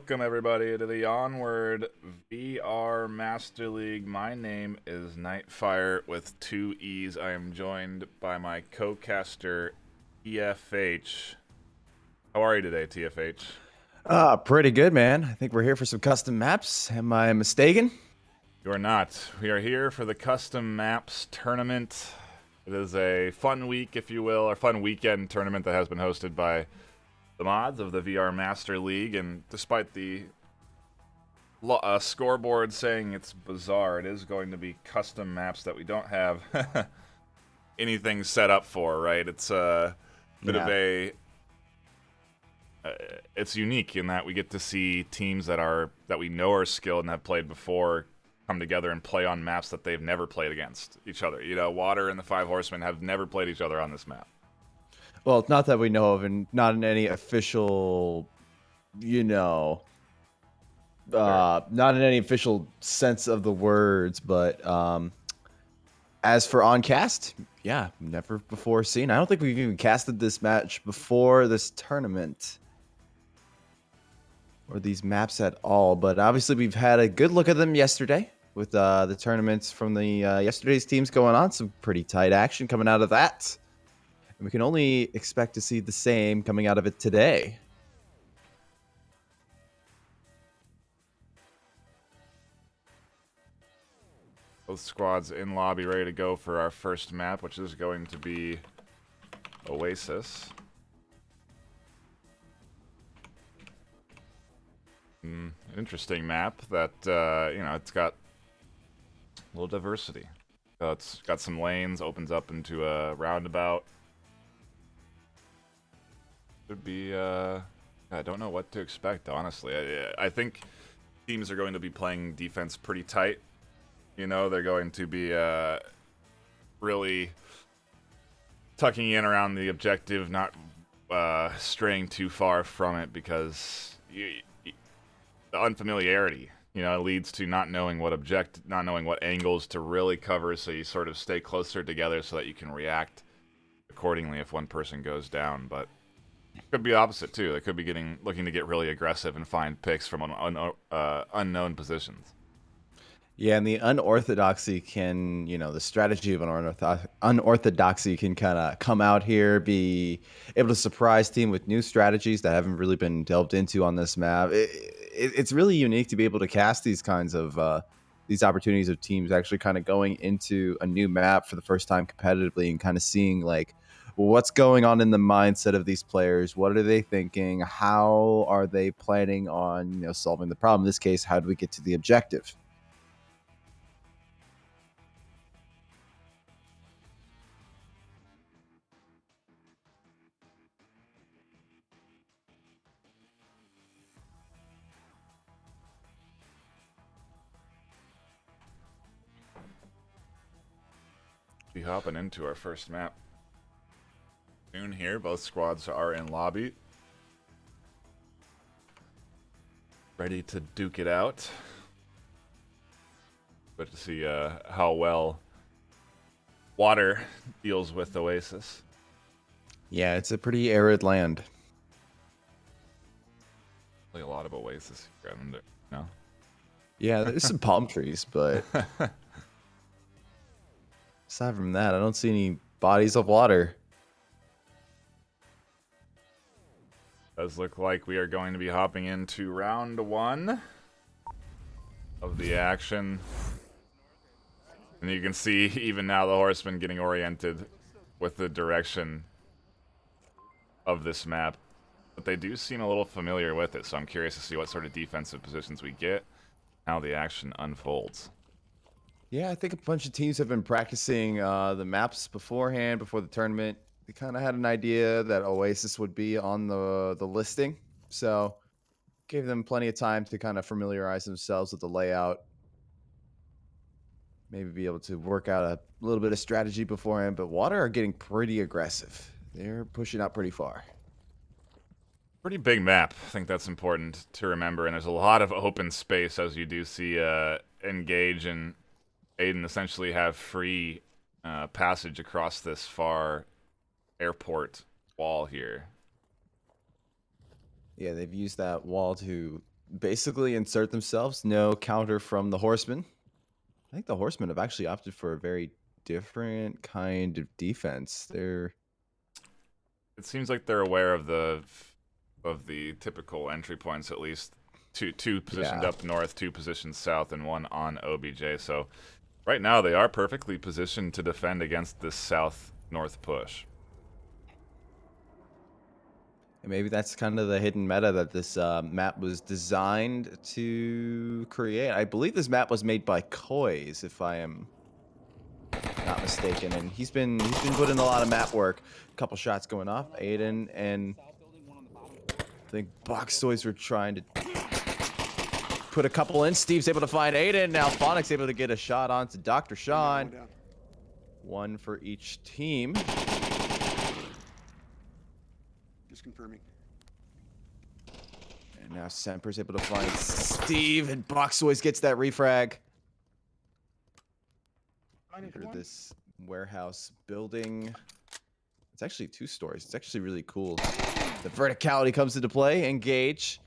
Welcome everybody to the Onward VR Master League. My name is Nightfire with two E's. I am joined by my co-caster TFH. How are you today, TFH? Pretty good, man. I think we're here for some custom maps. Am I mistaken? You are not. We are here for the Custom Maps Tournament. It is a fun week, if you will, or fun weekend tournament that has been hosted by the mods of the VR Master League, and despite the scoreboard saying it's bizarre, it is going to be custom maps that we don't have anything set up for, right? It's a bit of a... it's unique in that we get to see teams that we know are skilled and have played before come together and play on maps that they've never played against each other. You know, Water and the Five Horsemen have never played each other on this map. Well, not that we know of, and not in any official, not in any official sense of the words, but as for on cast, yeah, never before seen. I don't think we've even casted this match before this tournament or these maps at all, but obviously we've had a good look at them yesterday with the tournaments from the yesterday's teams going on. Some pretty tight action coming out of that. And we can only expect to see the same coming out of it today. Both squads in lobby ready to go for our first map, which is going to be Oasis. Interesting map that, it's got a little diversity. It's got some lanes, opens up into a roundabout. Could be, I don't know what to expect, honestly. I think teams are going to be playing defense pretty tight. You know, they're going to be really tucking in around the objective, not straying too far from it, because the unfamiliarity, leads to not knowing what angles to really cover, so you sort of stay closer together so that you can react accordingly if one person goes down. But it could be opposite too. They could be looking to get really aggressive and find picks from unknown positions. Yeah, and the unorthodoxy can, the strategy of unorthodoxy can kind of come out here, be able to surprise team with new strategies that haven't really been delved into on this map. It's really unique to be able to cast these kinds of these opportunities of teams actually kind of going into a new map for the first time competitively and kind of seeing like what's going on in the mindset of these players. What are they thinking? How are they planning on, solving the problem? In this case, how do we get to the objective? Be hopping into our first map soon here. Both squads are in lobby, ready to duke it out. But to see how well Water deals with Oasis. Yeah, it's a pretty arid land. Play a lot of Oasis here, no? Yeah, there's some palm trees, but aside from that, I don't see any bodies of water. Does look like we are going to be hopping into round one of the action. And you can see even now the horsemen getting oriented with the direction of this map. But they do seem a little familiar with it, so I'm curious to see what sort of defensive positions we get, how the action unfolds. Yeah, I think a bunch of teams have been practicing the maps beforehand, before the tournament. They kind of had an idea that Oasis would be on the listing, so gave them plenty of time to kind of familiarize themselves with the layout. Maybe be able to work out a little bit of strategy beforehand, but Water are getting pretty aggressive. They're pushing out pretty far. Pretty big map. I think that's important to remember, and there's a lot of open space, as you do see Engage and Aiden essentially have free passage across this far airport wall here. Yeah, they've used that wall to basically insert themselves. No counter from the Horsemen. I think the Horsemen have actually opted for a very different kind of defense. It seems like they're aware of the typical entry points, at least. Two positioned Yeah. up north, two positioned south, and one on OBJ. So right now they are perfectly positioned to defend against this south-north push. And maybe that's kind of the hidden meta that this map was designed to create. I believe this map was made by Koi's, if I am not mistaken, and he's been putting a lot of map work. A couple shots going off. Aiden and I think Box Toys were trying to put a couple in. Steve's able to find Aiden. Now Phonic's able to get a shot onto Dr. Sean. One for each team. Just confirming. And now Semper's able to find Steve, and Box Toys gets that refrag. Under this warehouse building. It's actually 2 stories. It's actually really cool. The verticality comes into play. Engage.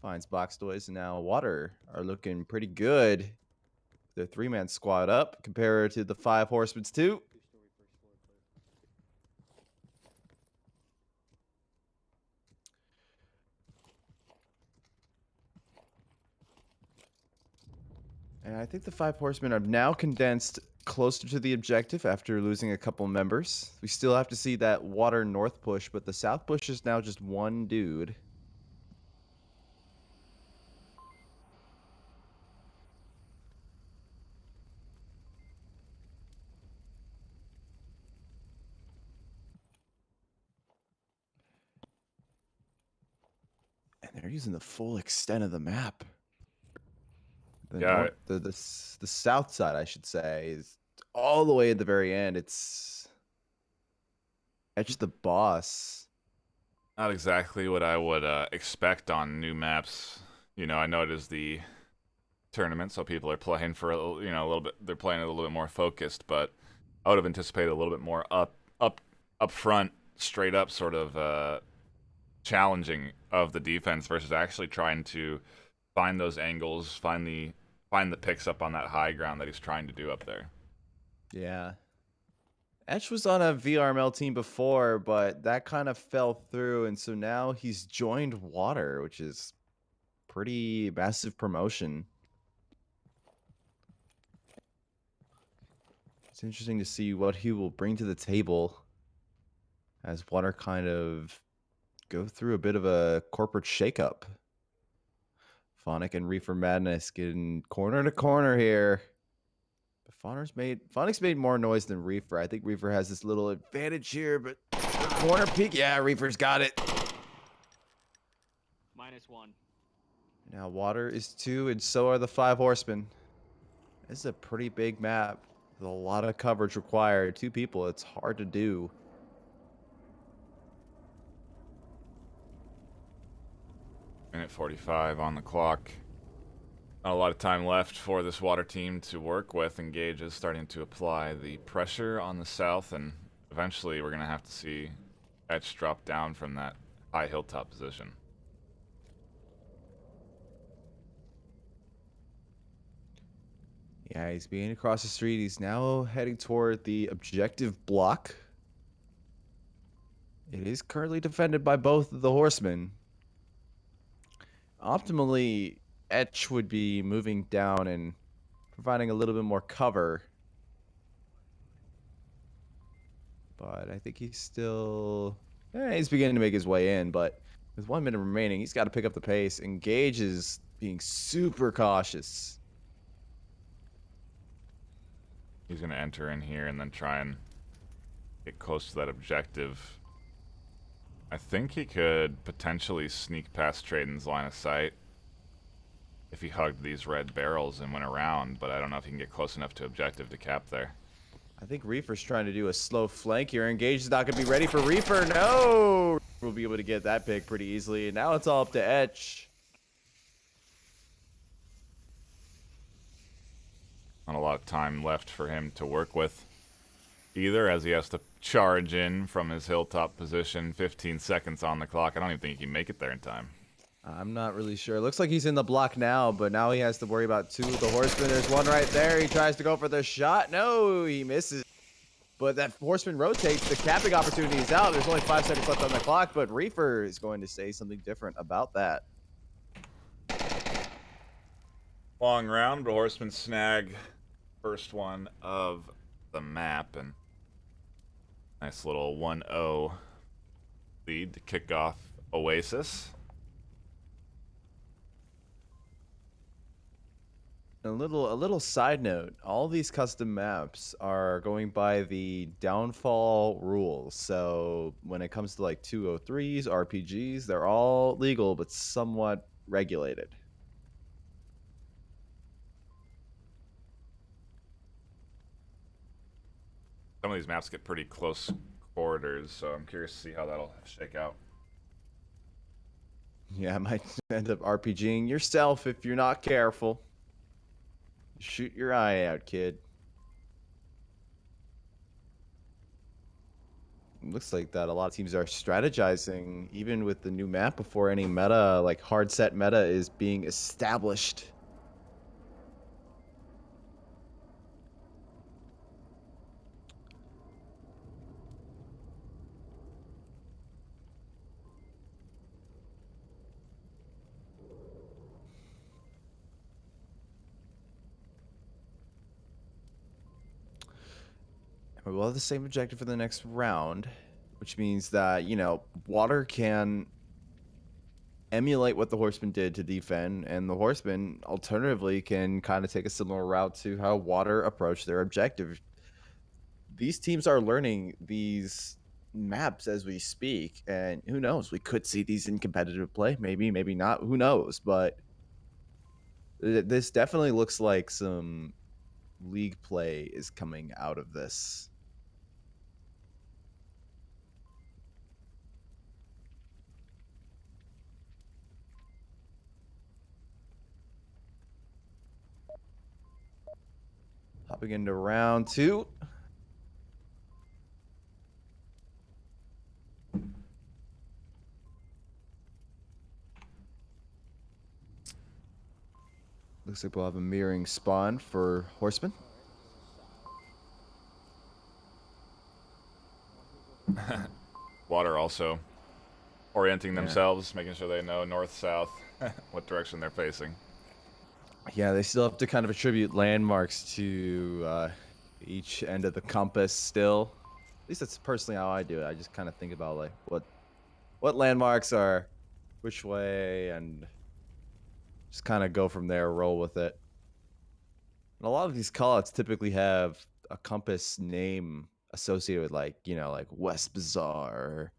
Finds Box Toys, and now Water are looking pretty good. Their 3-man squad up compared to the 5 Horsemen's 2. And I think the 5 Horsemen are now condensed closer to the objective after losing a couple members. We still have to see that Water north push, but the south push is now just 1 dude. And they're using the full extent of the map. The south side, I should say, is all the way at the very end. It's just the boss. Not exactly what I would expect on new maps. You know, I know it is the tournament, so people are playing for a little bit. They're playing a little bit more focused, but I would have anticipated a little bit more up front, straight up sort of challenging of the defense versus actually trying to find those angles, find the picks up on that high ground that he's trying to do up there. Yeah. Etch was on a VRML team before, but that kind of fell through, and so now he's joined Water, which is pretty massive promotion. It's interesting to see what he will bring to the table as Water kind of go through a bit of a corporate shakeup. Phonic and Reefer Madness getting corner to corner here. But Phonic's made more noise than Reefer. I think Reefer has this little advantage here, but corner peek. Yeah, Reefer's got it. -1. Now Water is 2, and so are the 5 Horsemen. This is a pretty big map with a lot of coverage required. 2 people, it's hard to do. Minute 45 on the clock. Not a lot of time left for this Water team to work with. Engage is starting to apply the pressure on the south, and eventually we're going to have to see Etch drop down from that high hilltop position. Yeah, he's being across the street. He's now heading toward the objective block. It is currently defended by both of the Horsemen. Optimally, Etch would be moving down and providing a little bit more cover. But I think he's still... he's beginning to make his way in, but with 1 minute remaining, he's got to pick up the pace. Engage is being super cautious. He's going to enter in here and then try and get close to that objective. I think he could potentially sneak past Traden's line of sight if he hugged these red barrels and went around, but I don't know if he can get close enough to objective to cap there. I think Reefer's trying to do a slow flank here. Engage is not going to be ready for Reefer. No! We'll be able to get that pick pretty easily. And now it's all up to Etch. Not a lot of time left for him to work with either, as he has to charge in from his hilltop position. 15 seconds on the clock. I don't even think he can make it there in time. I'm not really sure. It looks like he's in the block now, but now he has to worry about two of the horsemen. There's one right there. He tries to go for the shot. No, he misses. But that horseman rotates. The capping opportunity is out. There's only 5 seconds left on the clock, but Reefer is going to say something different about that. Long round, but horsemen snag first one of the map, and nice little 1-0 lead to kick off Oasis. A little side note, all these custom maps are going by the downfall rules. So when it comes to like 203s, RPGs, they're all legal but somewhat regulated. Some of these maps get pretty close quarters, so I'm curious to see how that'll shake out. Yeah, I might end up RPGing yourself if you're not careful. Shoot your eye out, kid. Looks like that a lot of teams are strategizing even with the new map before any meta, like hard set meta, is being established. We'll have the same objective for the next round, which means that, you know, water can emulate what the horseman did to defend, and the horseman alternatively can kind of take a similar route to how water approached their objective. These teams are learning these maps as we speak, and who knows, we could see these in competitive play, maybe not, who knows, but this definitely looks like some league play is coming out of this. Hopping into round 2. Looks like we'll have a mirroring spawn for horsemen. Water also orienting themselves, making sure they know north, south, what direction they're facing. Yeah, they still have to kind of attribute landmarks to each end of the compass still. At least that's personally how I do it. I just kind of think about like what landmarks are which way and just kind of go from there, roll with it. And a lot of these callouts typically have a compass name associated with, like, you know, like West Bazaar,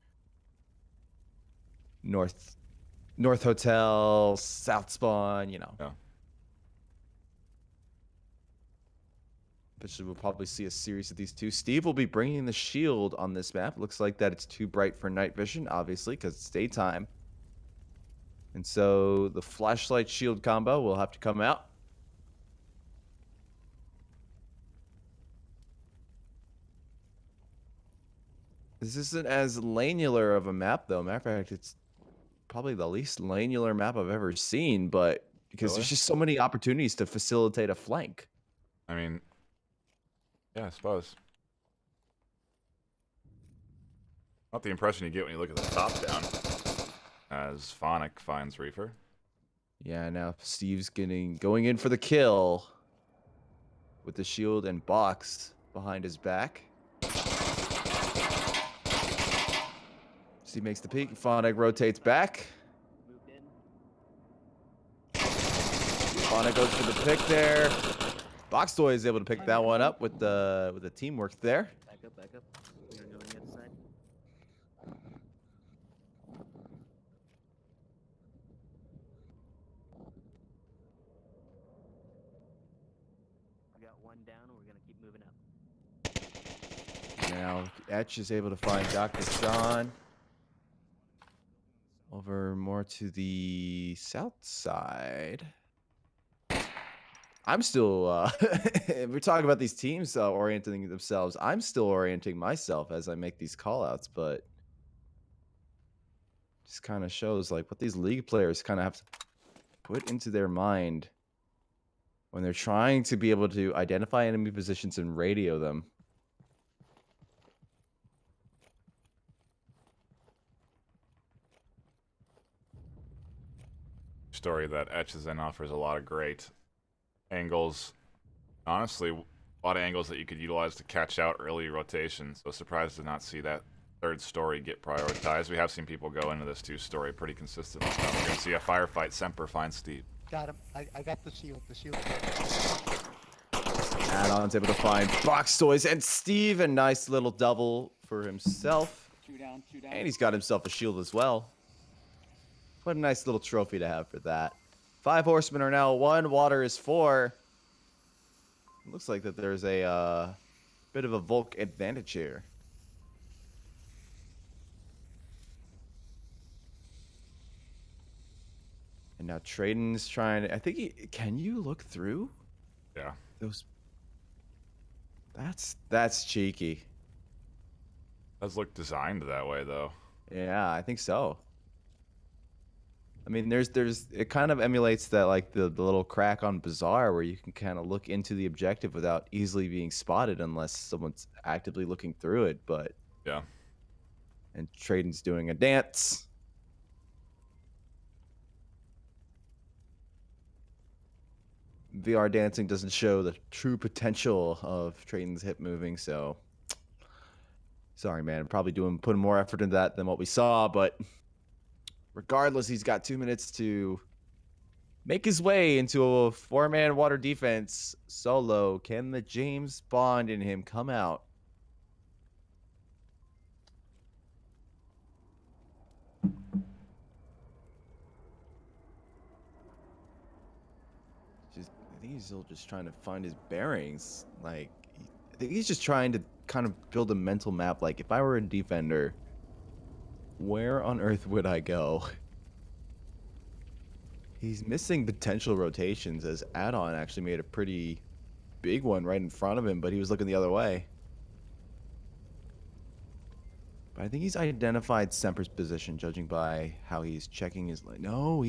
North Hotel, South Spawn, you know. Yeah. But we'll probably see a series of these two. Steve will be bringing the shield on this map. Looks like that it's too bright for night vision, obviously, because it's daytime. And so the flashlight shield combo will have to come out. This isn't as lanular of a map, though. Matter of fact, it's probably the least lanular map I've ever seen, but because Really? there's just so many opportunities to facilitate a flank. I mean, yeah, I suppose. Not the impression you get when you look at the top down, as Phonic finds Reefer. Yeah, now Steve's going in for the kill with the shield and box behind his back. Steve makes the peek. Phonic rotates back. Phonic goes for the pick there. Box Toy is able to pick that one up with the teamwork there. Back up. We're gonna go on the other side. We got one down, and we're gonna keep moving up. Now Etch is able to find Dr. Sean over more to the south side. I'm still we're talking about these teams orienting themselves. I'm still orienting myself as I make these callouts, but Just kind of shows like what these league players kind of have to put into their mind when they're trying to be able to identify enemy positions and radio them. Story that etches and offers a lot of great angles. Honestly, a lot of angles that you could utilize to catch out early rotation. So surprised to not see that third story get prioritized. We have seen people go into this 2-story pretty consistently. So we're going to see a firefight. Semper finds Steve. Got him. I got the shield. The shield. Add-on's able to find box toys and Steve, a nice little double for himself. 2 down, 2 down. And he's got himself a shield as well. What a nice little trophy to have for that. 5 horsemen are now 1. Water is 4. Looks like that there's a bit of a Volk advantage here. And now Traden's trying to... I think he... Can you look through? Yeah. Those... That's cheeky. Does look designed that way, though. Yeah, I think so. I mean, there's it kind of emulates that, like the little crack on Bazaar where you can kind of look into the objective without easily being spotted unless someone's actively looking through it. But Yeah. and Traden's doing a dance. VR dancing doesn't show the true potential of Traden's hip moving, so sorry, man. Probably putting more effort into that than what we saw, but. Regardless, he's got 2 minutes to make his way into a 4-man water defense solo. Can the James Bond in him come out? I think he's still just trying to find his bearings. Like, I think he's just trying to kind of build a mental map. Like, if I were a defender, where on earth would I go? He's missing potential rotations as Add-on actually made a pretty big one right in front of him, but he was looking the other way. But I think he's identified Semper's position, judging by how he's checking his... No,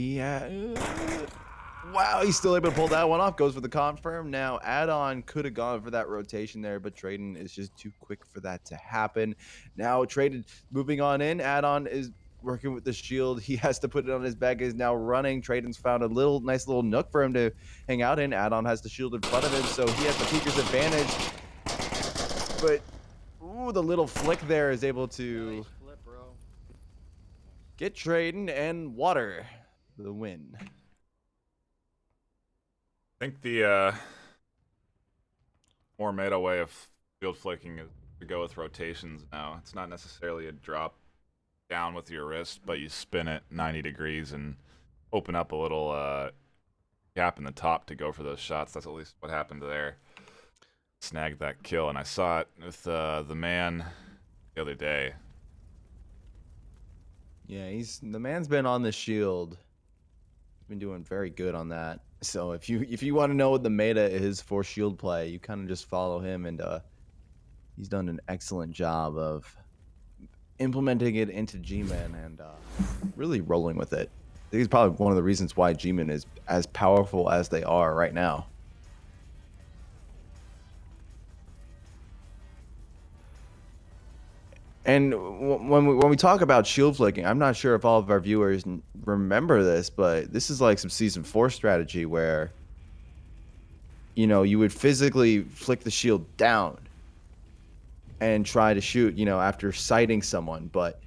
wow, he's still able to pull that one off. Goes for the confirm. Now, Add-on could have gone for that rotation there, but Traden is just too quick for that to happen. Now, Traden moving on in. Add-on is working with the shield. He has to put it on his back. Is now running. Traden's found a nice little nook for him to hang out in. Add-on has the shield in front of him, so he has the peeker's advantage. But, ooh, the little flick there is able to Nice flip, bro. get Traden and Water the win. I think the more meta way of field flicking is to go with rotations now. It's not necessarily a drop down with your wrist, but you spin it 90 degrees and open up a little gap in the top to go for those shots. That's at least what happened there. Snagged that kill, and I saw it with the man the other day. Yeah, the man's been on the shield. He's been doing very good on that. So if you want to know what the meta is for shield play, you kind of just follow him, and he's done an excellent job of implementing it into G-Man and really rolling with it. I think it's probably one of the reasons why G-Man is as powerful as they are right now. And when we talk about shield flicking, I'm not sure if all of our viewers remember this, but this is like some Season 4 strategy where, you know, you would physically flick the shield down and try to shoot, you know, after sighting someone. But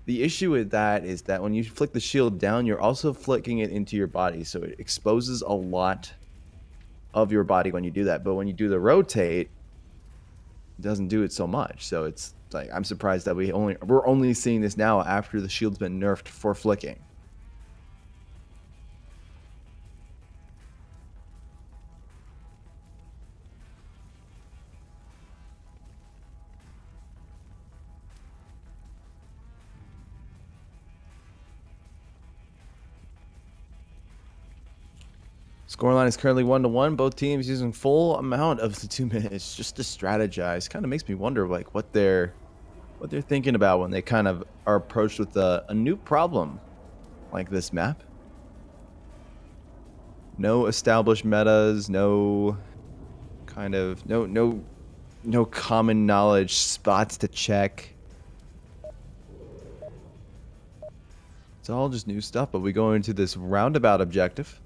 the issue with that is that when you flick the shield down, you're also flicking it into your body. So it exposes a lot of your body when you do that. But when you do the rotate, it doesn't do it so much. So it's like, I'm surprised that we're only seeing this now after the shield's been nerfed for flicking. Scoreline is currently 1-1. Both teams using full amount of the 2 minutes just to strategize. Kind of makes me wonder, like, what their what they're thinking about when they kind of are approached with a new problem like this map. No established metas, no kind of no common knowledge spots to check. It's all just new stuff, but we go into this roundabout objective.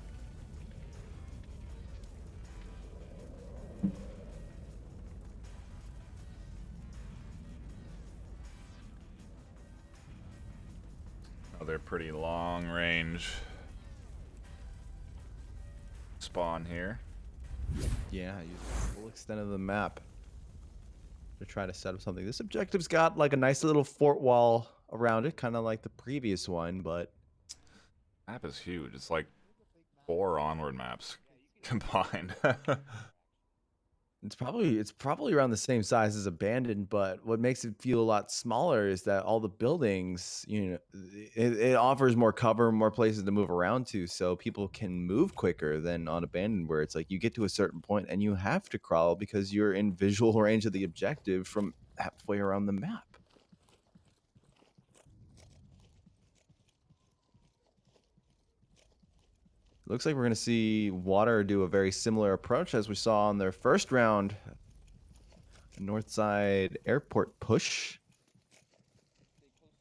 Oh, they're pretty long range spawn here. Yeah, use the full extent of the map to try to set up something. This objective's got like a nice little fort wall around it, kind of like the previous one, but Map is huge. It's like 4 Onward maps combined. it's probably around the same size as Abandoned, but what makes it feel a lot smaller is that all the buildings, it offers more cover, more places to move around to, so people can move quicker than on Abandoned, where it's like you get to a certain point and you have to crawl because you're in visual range of the objective from halfway around the map. Looks like we're going to see Water do a very similar approach as we saw on their first round. North side airport push.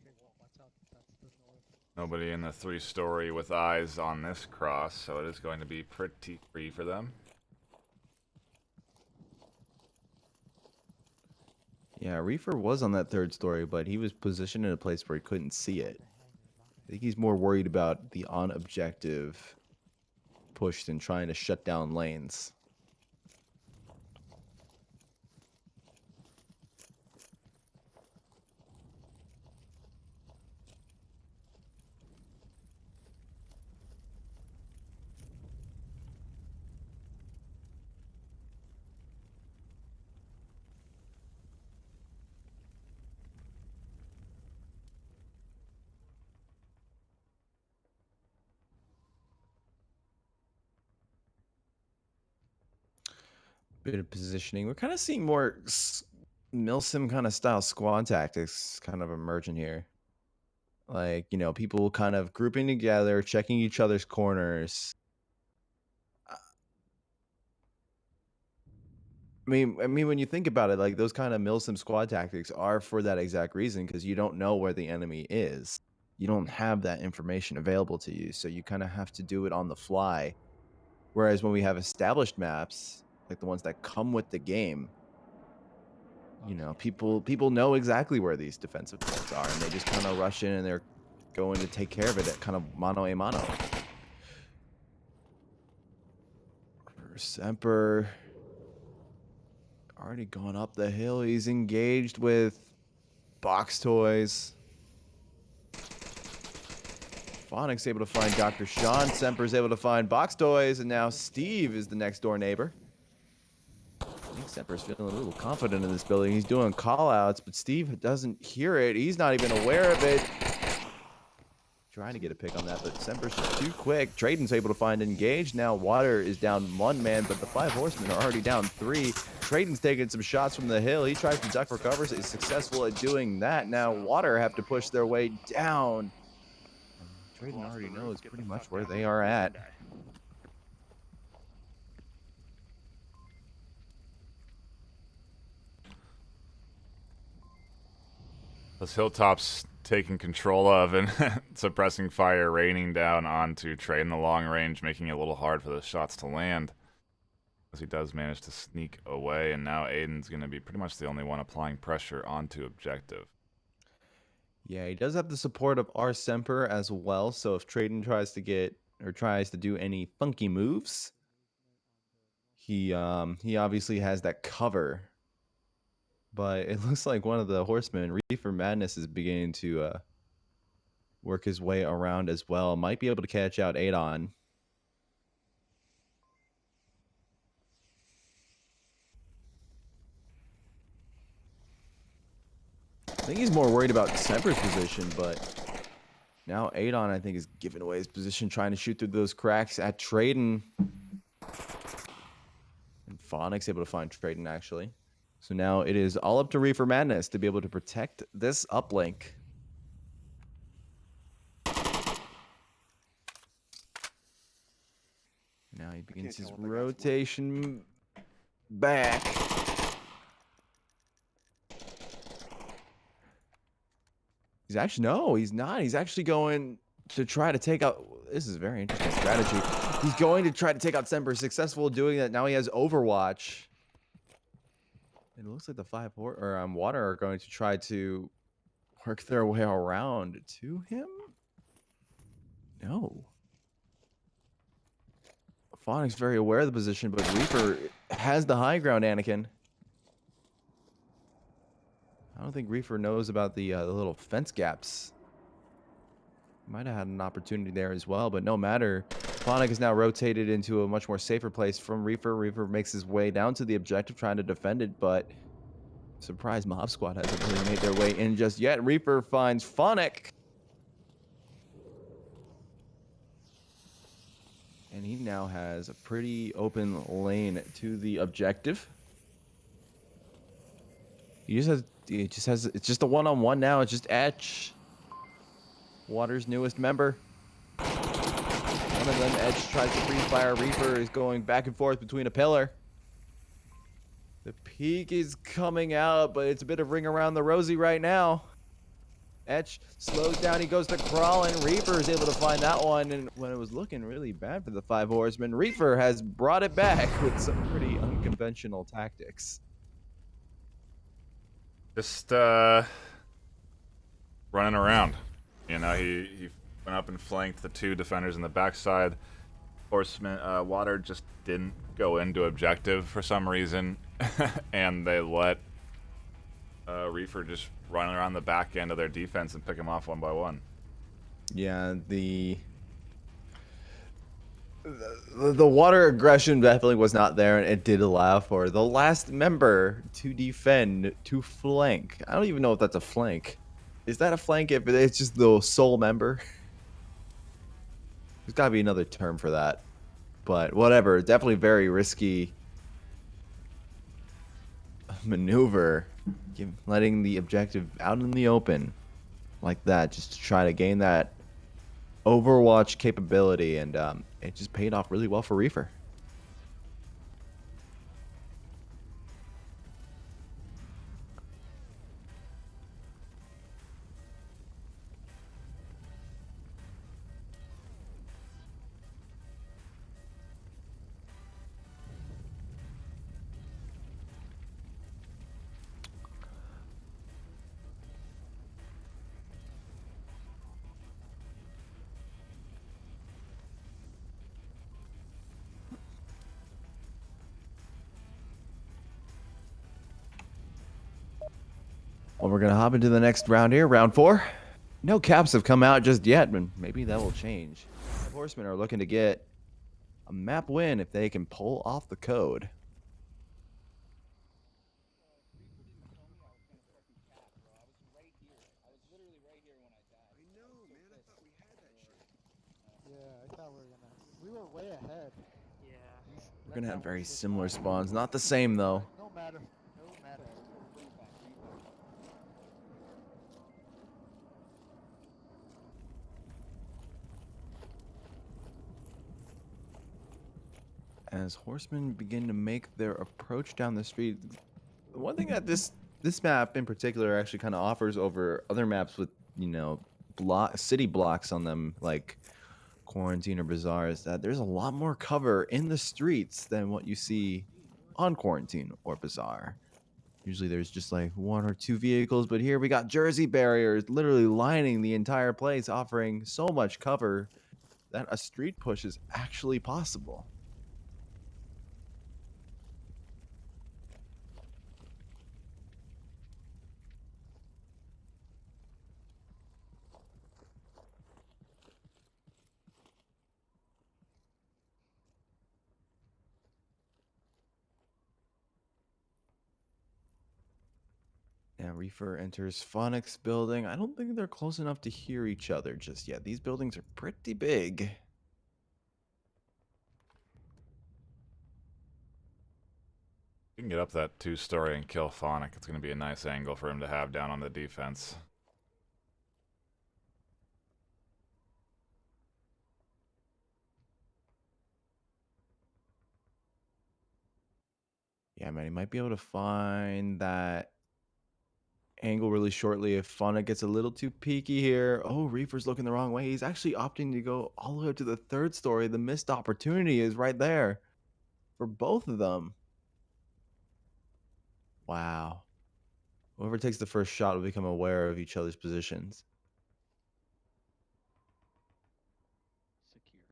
Okay, well, watch out. That's the north. Nobody in the 3-story with eyes on this cross, so it is going to be pretty free for them. Yeah, Reefer was on that 3rd story, but he was positioned in a place where he couldn't see it. I think he's more worried about the on-objective push than trying to shut down lanes. Bit of positioning. We're kind of seeing more Milsim kind of style squad tactics kind of emerging here. Like, people kind of grouping together, checking each other's corners. I mean, when you think about it, like those kind of Milsim squad tactics are for that exact reason, because you don't know where the enemy is. You don't have that information available to you, so you kind of have to do it on the fly. Whereas when we have established maps, like the ones that come with the game, people know exactly where these defensive points are, and they just kind of rush in and they're going to take care of it at kind of mano a mano. Semper already gone up the hill. He's engaged with box toys. Phonic's able to find Dr. Sean. Semper's able to find box toys, and now Steve is the next door neighbor. I think Semper's feeling a little confident in this building. He's doing call-outs, but Steve doesn't hear it. He's not even aware of it. Trying to get a pick on that, but Semper's just too quick. Traden's able to find engaged. Now Water is down 1 man, but the 5 horsemen are already down 3. Traden's taking some shots from the hill. He tries to duck, recovers, is successful at doing that. Now Water have to push their way down. Traden already knows pretty much where they are at. Those hilltops taking control of and suppressing fire, raining down onto Trey in the long range, making it a little hard for those shots to land. As he does manage to sneak away, and now Aiden's going to be pretty much the only one applying pressure onto objective. Yeah, he does have the support of R. Semper as well, so if Traden tries to do any funky moves, he obviously has that cover. But it looks like one of the horsemen, Reefer Madness, is beginning to work his way around as well. Might be able to catch out Adon. I think he's more worried about Semper's position, but now Adon, I think, is giving away his position, trying to shoot through those cracks at Traden. And Phonic's able to find Traden, actually. So now it is all up to Reefer Madness to be able to protect this uplink. Now he begins his tell if I got someone. rotation back. He's actually, no, he's not. He's actually going to try to take out, this is a very interesting strategy. He's going to try to take out Semper. Successful doing that. Now he has Overwatch. It looks like the Water are going to try to work their way around to him. No. Phonic's very aware of the position, but Reaper has the high ground, Anakin. I don't think Reaper knows about the little fence gaps. Might have had an opportunity there as well, but no matter. Phonic is now rotated into a much more safer place from Reaper. Reaper makes his way down to the objective, trying to defend it, but surprise, Mob Squad hasn't really made their way in just yet. Reaper finds Phonic. And he now has a pretty open lane to the objective. It's just a one-on-one now. It's just Etch, Water's newest member. One of them, Etch, tries to free fire. Reaper is going back and forth between a pillar. The peak is coming out, but it's a bit of ring around the rosy right now. Etch slows down, he goes to crawling. Reaper is able to find that one, and when it was looking really bad for the Five Horsemen, Reaper has brought it back with some pretty unconventional tactics. Just running around. You know, he went up and flanked the two defenders in the backside. Horseman Water just didn't go into objective for some reason, and they let Reaper just run around the back end of their defense and pick them off one by one. Yeah, the Water aggression definitely was not there, and it did allow for the last member to defend, to flank. I don't even know if that's a flank. Is that a flank if it's just the sole member? There's got to be another term for that. But whatever, definitely very risky maneuver. Letting the objective out in the open like that, just to try to gain that Overwatch capability, and it just paid off really well for Reaper. Well, we're going to hop into the next round here, round 4. No caps have come out just yet, but maybe that will change. The Horsemen are looking to get a map win if they can pull off the code. I know, man. I thought we had that shit. Yeah, I thought we were way ahead. Yeah. We're going to have very similar spawns. Not the same, though. No matter. No matter. As horsemen begin to make their approach down the street, the one thing that this map in particular actually kind of offers over other maps with, you know, city blocks on them, like Quarantine or Bazaar, is that there's a lot more cover in the streets than what you see on Quarantine or Bazaar. Usually there's just like 1 or 2 vehicles, but here we got Jersey barriers literally lining the entire place, offering so much cover that a street push is actually possible. Now Reefer enters Phonic's building. I don't think they're close enough to hear each other just yet. These buildings are pretty big. You can get up that 2-story and kill Phonic. It's going to be a nice angle for him to have down on the defense. Yeah, man, he might be able to find that angle really shortly if Fauna gets a little too peeky here. Oh, Reaper's looking the wrong way. He's actually opting to go all the way up to the 3rd story. The missed opportunity is right there for both of them. Wow. Whoever takes the first shot will become aware of each other's positions. Secure.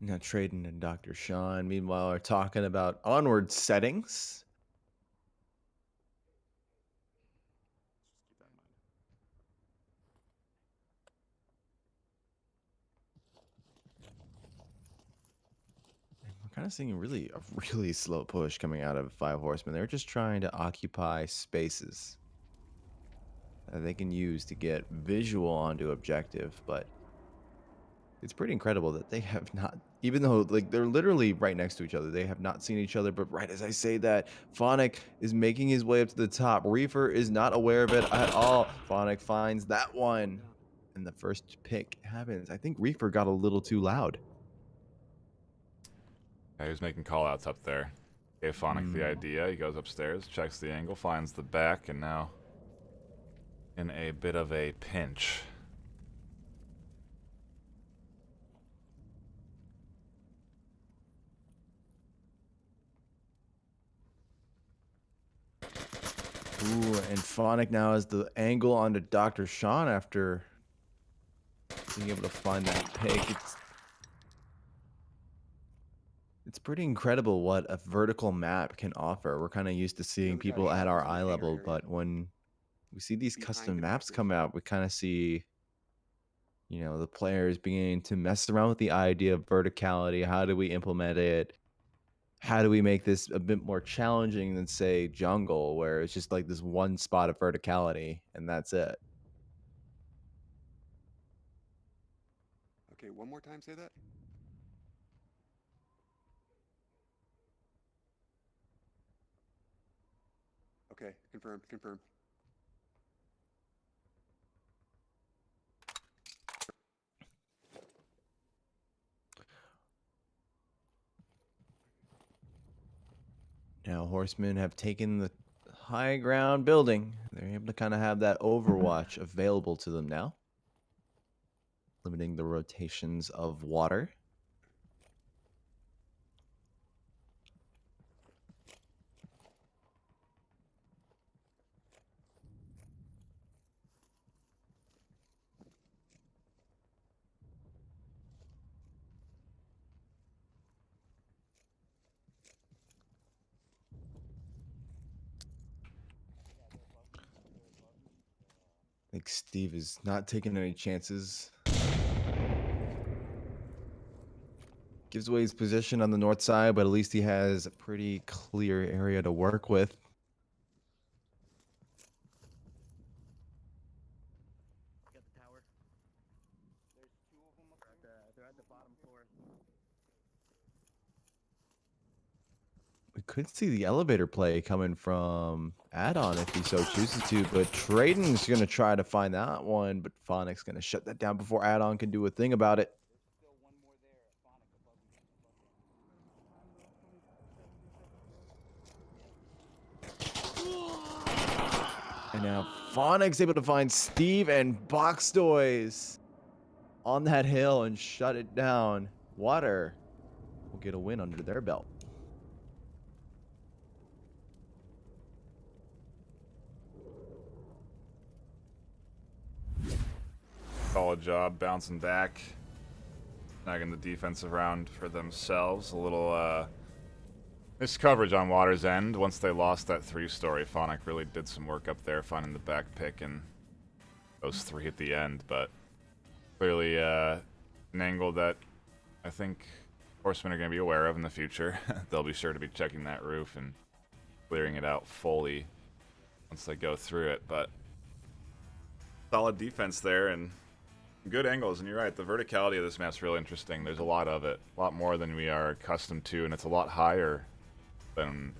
Now Traden and Dr. Sean, meanwhile, are talking about Onward settings. And we're kind of seeing a really slow push coming out of Five Horsemen. They're just trying to occupy spaces that they can use to get visual onto objective, but it's pretty incredible that they have not, even though like they're literally right next to each other, they have not seen each other. But right as I say that, Phonic is making his way up to the top. Reaper is not aware of it at all. Phonic finds that one, and the first pick happens. I think Reaper got a little too loud. Yeah, he was making callouts up there. Gave Phonic the idea. He goes upstairs, checks the angle, finds the back, and now in a bit of a pinch. Ooh, and Phonic now has the angle onto Dr. Sean after being able to find that pick. It's pretty incredible what a vertical map can offer. We're kind of used to seeing other guy people at shot our was in the eye hangar level, area. but when we see these Behind custom the maps doctor's come out, we kind of see, you know, the players beginning to mess around with the idea of verticality. How do we implement it? How do we make this a bit more challenging than, say, jungle, where it's just like this one spot of verticality and that's it? Okay, one more time, say that. Okay, confirmed, confirmed. Now, horsemen have taken the high ground building. They're able to kind of have that overwatch available to them now, limiting the rotations of water. I think Steve is not taking any chances. Gives away his position on the north side, but at least he has a pretty clear area to work with. Got the tower. There's 2 of them up there. They're at the bottom floor. We could see the elevator play coming from Add-on if he so chooses to, but Traden's going to try to find that one, but Phonic's going to shut that down before Add-on can do a thing about it. There's still one more there, Phonic above you. And now Phonic's able to find Steve and Boxtoys on that hill and shut it down. Water will get a win under their belt. Solid job bouncing back, snagging the defensive round for themselves. A little This coverage on Water's End, once they lost that 3-story, Phonic really did some work up there finding the back pick and those 3 at the end, but clearly an angle that I think Horsemen are going to be aware of in the future. They'll be sure to be checking that roof and clearing it out fully once they go through it, but solid defense there and good angles, and you're right, the verticality of this map's really interesting. There's a lot of it, a lot more than we are accustomed to, and it's a lot higher than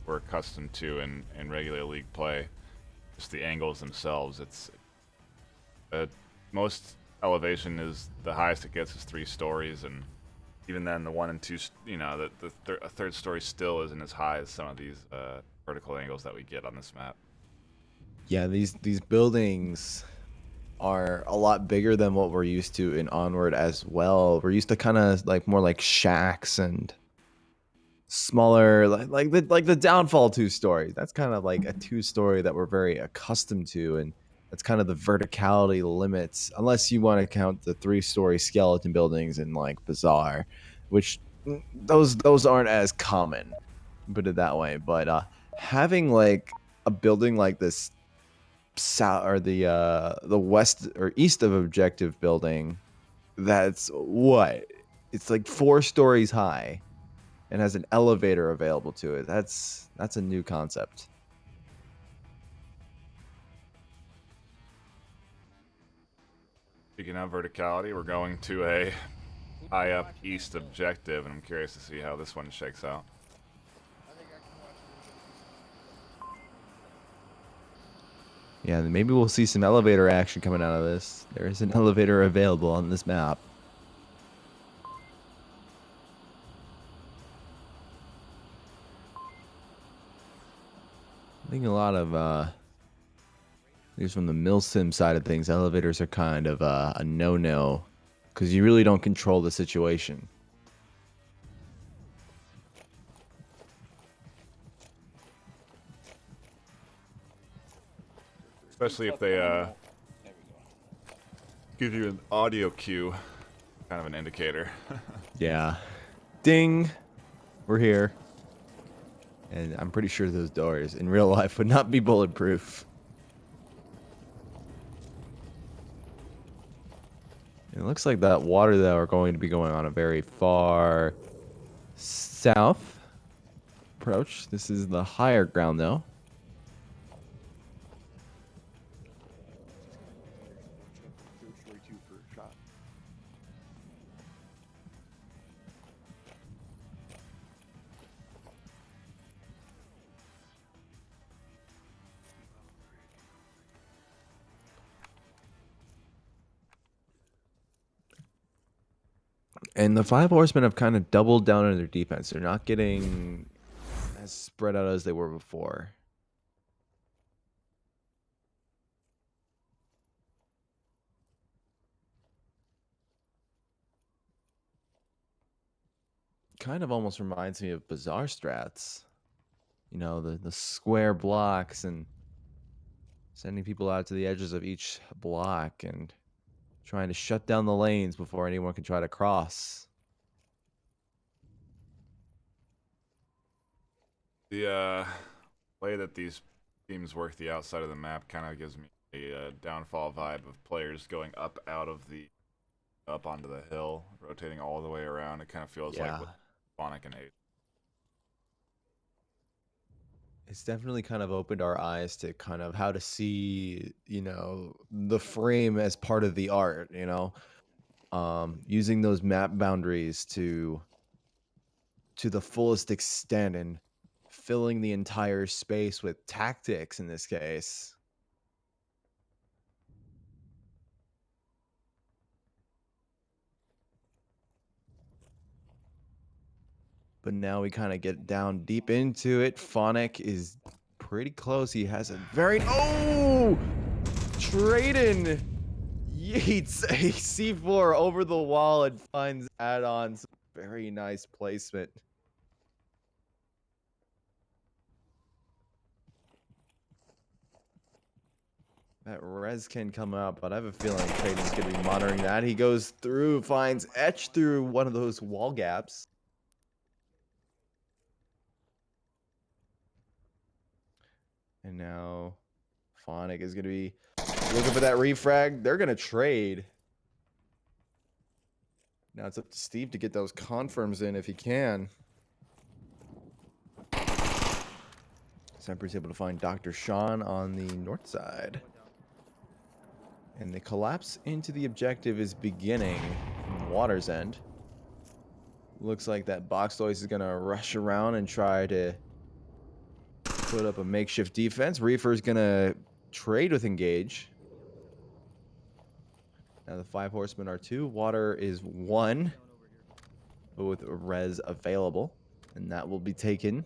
we're accustomed to in regular league play. Just the angles themselves, it's most elevation is the highest it gets is 3 stories, and even then the 1 and 2, you know, a third story still isn't as high as some of these vertical angles that we get on this map. Yeah, these buildings are a lot bigger than what we're used to in Onward as well. We're used to kind of like more like shacks and smaller, like the Downfall 2 story. That's kind of like a 2-story that we're very accustomed to, and that's kind of the verticality limits, unless you want to count the 3-story skeleton buildings in like Bazaar, which those aren't as common, put it that way. But having like a building like this south or the west or east of Objective building, that's what it's like 4 stories high and has an elevator available to it. That's a new concept. Speaking of verticality, we're going to a high up east objective, and I'm curious to see how this one shakes out. I think I can watch this. Yeah, maybe we'll see some elevator action coming out of this. There is an elevator available on this map. I think a lot of at least from the Milsim side of things, elevators are kind of a no-no because you really don't control the situation. Especially if they There we go. give you an audio cue, kind of an indicator. Yeah. Ding! We're here. And I'm pretty sure those doors in real life would not be bulletproof. It looks like that water, though, are going to be going on a very far south approach. This is the higher ground, though. Third story 2 for a shot. And the Five Horsemen have kind of doubled down on their defense. They're not getting as spread out as they were before. Kind of almost reminds me of Bazaar strats. You know, the square blocks and sending people out to the edges of each block and trying to shut down the lanes before anyone can try to cross. The way that these teams work the outside of the map kind of gives me a Downfall vibe of players going up onto the hill, rotating all the way around. It kind of feels like what Phonic and 8. It's definitely kind of opened our eyes to kind of how to see, you know, the frame as part of the art, you know, using those map boundaries to the fullest extent and filling the entire space with tactics in this case. But now we kind of get down deep into it. Phonic is pretty close. He has a very... Oh! Traden yeets a C4 over the wall and finds add-ons. Very nice placement. That res can come out, but I have a feeling Traden's going to be monitoring that. He goes through, finds Etch through one of those wall gaps. And now Phonic is going to be looking for that refrag. They're going to trade. Now it's up to Steve to get those confirms in if he can. Semper's able to find Dr. Sean on the north side. And the collapse into the objective is beginning from Water's end. Looks like that box noise is going to rush around and try to put up a makeshift defense. Reefer's going to trade with Engage. Now the 5 horsemen are 2. Water is 1. But with res available. And that will be taken.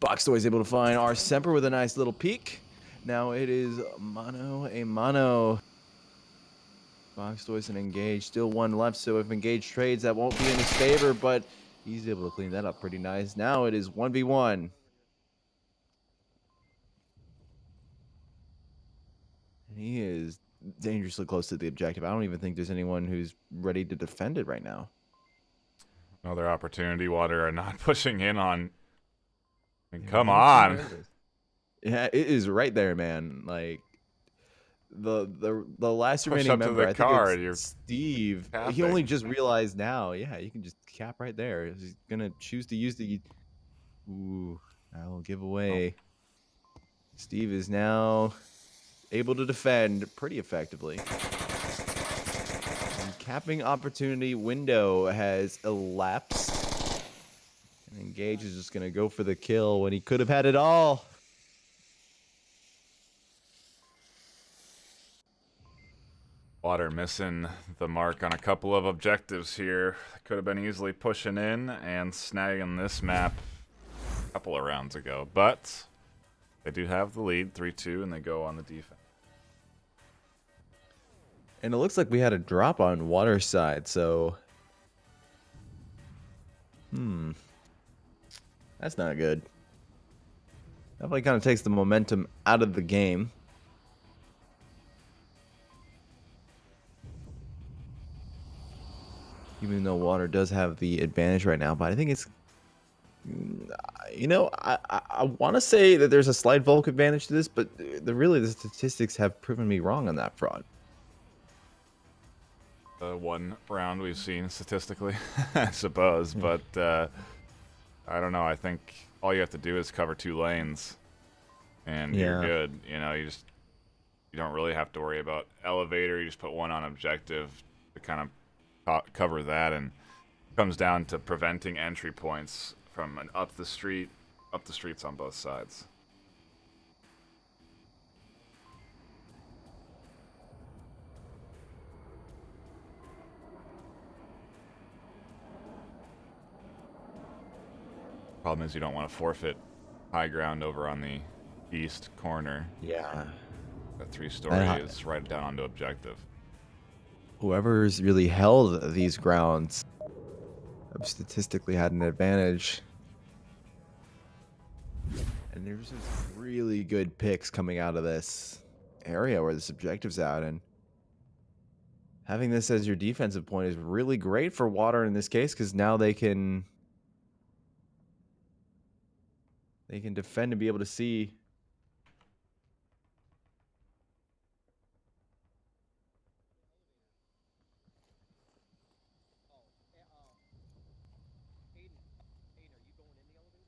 Box Toy is able to find our Semper with a nice little peek. Now it is mano a mano. Box Toys and Engage. Still 1 left, so if Engage trades, that won't be in his favor, but he's able to clean that up pretty nice. Now it is 1v1. And he is dangerously close to the objective. I don't even think there's anyone who's ready to defend it right now. Another opportunity. Water are not pushing in on. I mean, come on. Yeah, it is right there, man. Like the last Push remaining up to member, the I car think and you're it's Steve. He capping. only just realized now. Yeah, you can just cap right there. He's gonna choose to use the. Ooh, that will give away. Steve is now able to defend pretty effectively. And capping opportunity window has elapsed. And Engage is just gonna go for the kill when he could have had it all. Water missing the mark on a couple of objectives here. Could have been easily pushing in and snagging this map a couple of rounds ago. But they do have the lead, 3-2, and they go on the defense. And it looks like we had a drop on Water side, so... That's not good. Definitely kind of takes the momentum out of the game. Even though Water does have the advantage right now, but I think it's... You know, I want to say that there's a slight Volk advantage to this, but really the statistics have proven me wrong on that front. One round we've seen statistically, I suppose, but I don't know. I think all you have to do is cover 2 lanes, and you're good. You know, you don't really have to worry about elevator. You just put 1 on objective to kind of cover that, and it comes down to preventing entry points from up the streets on both sides. Problem is you don't want to forfeit high ground over on the east corner. Yeah. That 3-story is right down onto objective. Whoever's really held these grounds have statistically had an advantage. And there's some really good picks coming out of this area where this objective's out, and having this as your defensive point is really great for Water in this case, because now they can defend and be able to see. Aiden, are you going in the elevator? What are you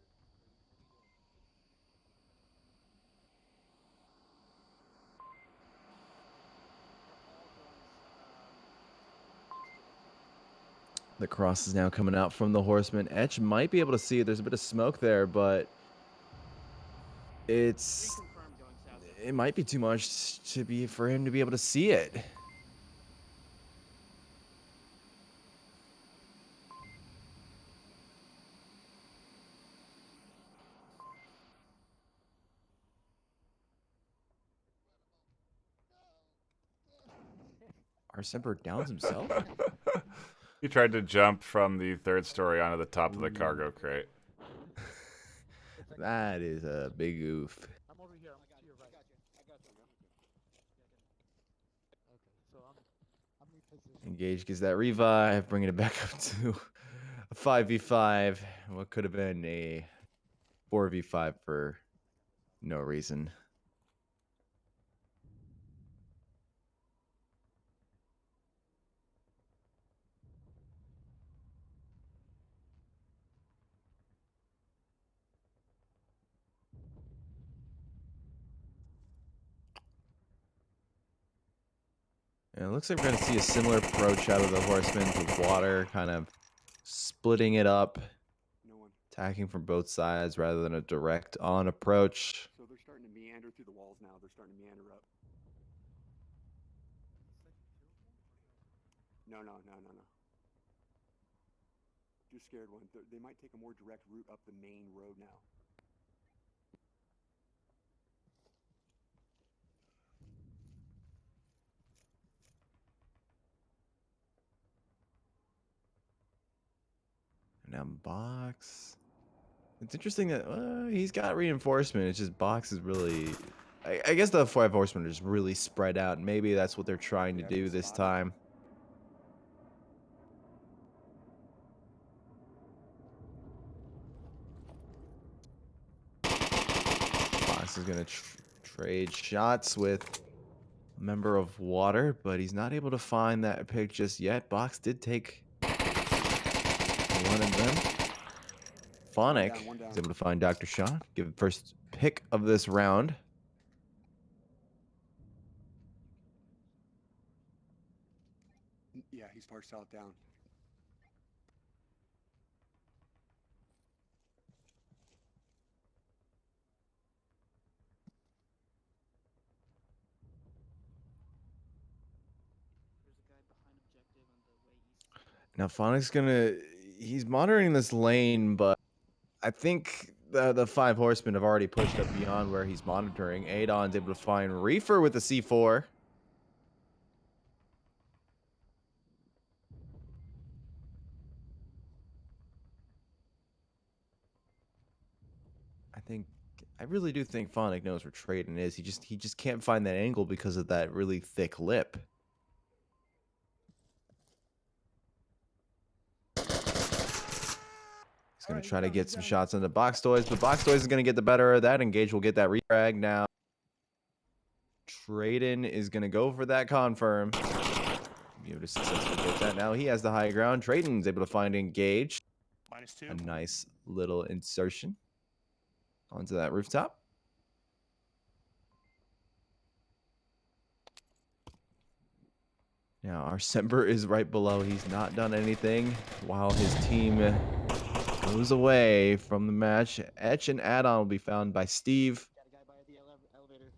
doing? The cross is now coming out from the Horseman. Etch might be able to see it. There's a bit of smoke there, but it might be too much for him to be able to see it. Our Semper downs himself. He tried to jump from the 3rd story onto the top of the cargo crate. That is a big oof. I'm over here. I'm to your right. I got you. Okay, so I'm repositioned. Engage gets that revive, bringing it back up to a 5v5. What could have been a 4v5 for no reason. And it looks like we're going to see a similar approach out of the horsemen to water, kind of splitting it up, No one. attacking from both sides rather than a direct on approach. So they're starting to meander through the walls now. They're starting to meander up. No. Just scared one. They might take a more direct route up the main road now. Now Box. It's interesting that he's got reinforcement. It's just Box is really... I guess the 5 horsemen are just really spread out. And maybe that's what they're trying to Yeah, do good this spot. time. Box is going to trade shots with a member of Water, but he's not able to find that pick just yet. Box did take one of them. Phonic One down. is able to find Dr. Shaw, give the first pick of this round. Yeah, he's far south down. There's a guy behind objective on the way east. Now Phonic's he's monitoring this lane, but I think the 5 horsemen have already pushed up beyond where he's monitoring. Adon's able to find Reefer with the C4. I really do think Phonic knows where Traden is. He just can't find that angle because of that really thick lip. He's going to try to get some shots on the Box Toys, but Box Toys is going to get the better of that. Engage will get that refrag now. Traden is going to go for that confirm. Be able to successfully get that. Now he has the high ground. Traden's able to find Engage. -2. A nice little insertion onto that rooftop. Now our Semper is right below. He's not done anything while his team goes away from the match. Etch and add-on will be found by Steve. Got a guy by the elevator.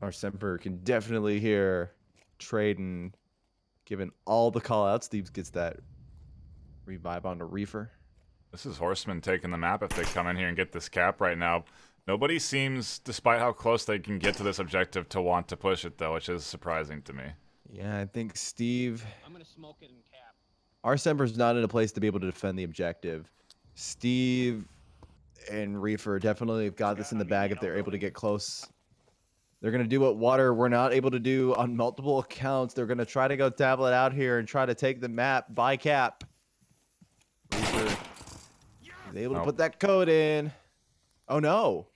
Our Semper can definitely hear Traden given all the callouts. Steve gets that revive onto Reefer. This is Horseman taking the map if they come in here and get this cap right now. Nobody seems, despite how close they can get to this objective, to want to push it, though, which is surprising to me. Yeah, I think Steve... I'm gonna smoke it and cap. Our Semper's not in a place to be able to defend the objective. Steve and Reefer definitely have got this in the bag if they're able to get close. They're going to do what Water were not able to do on multiple accounts. They're going to try to go tablet out here and try to take the map by cap. Reefer is able to put that code in. Oh, no.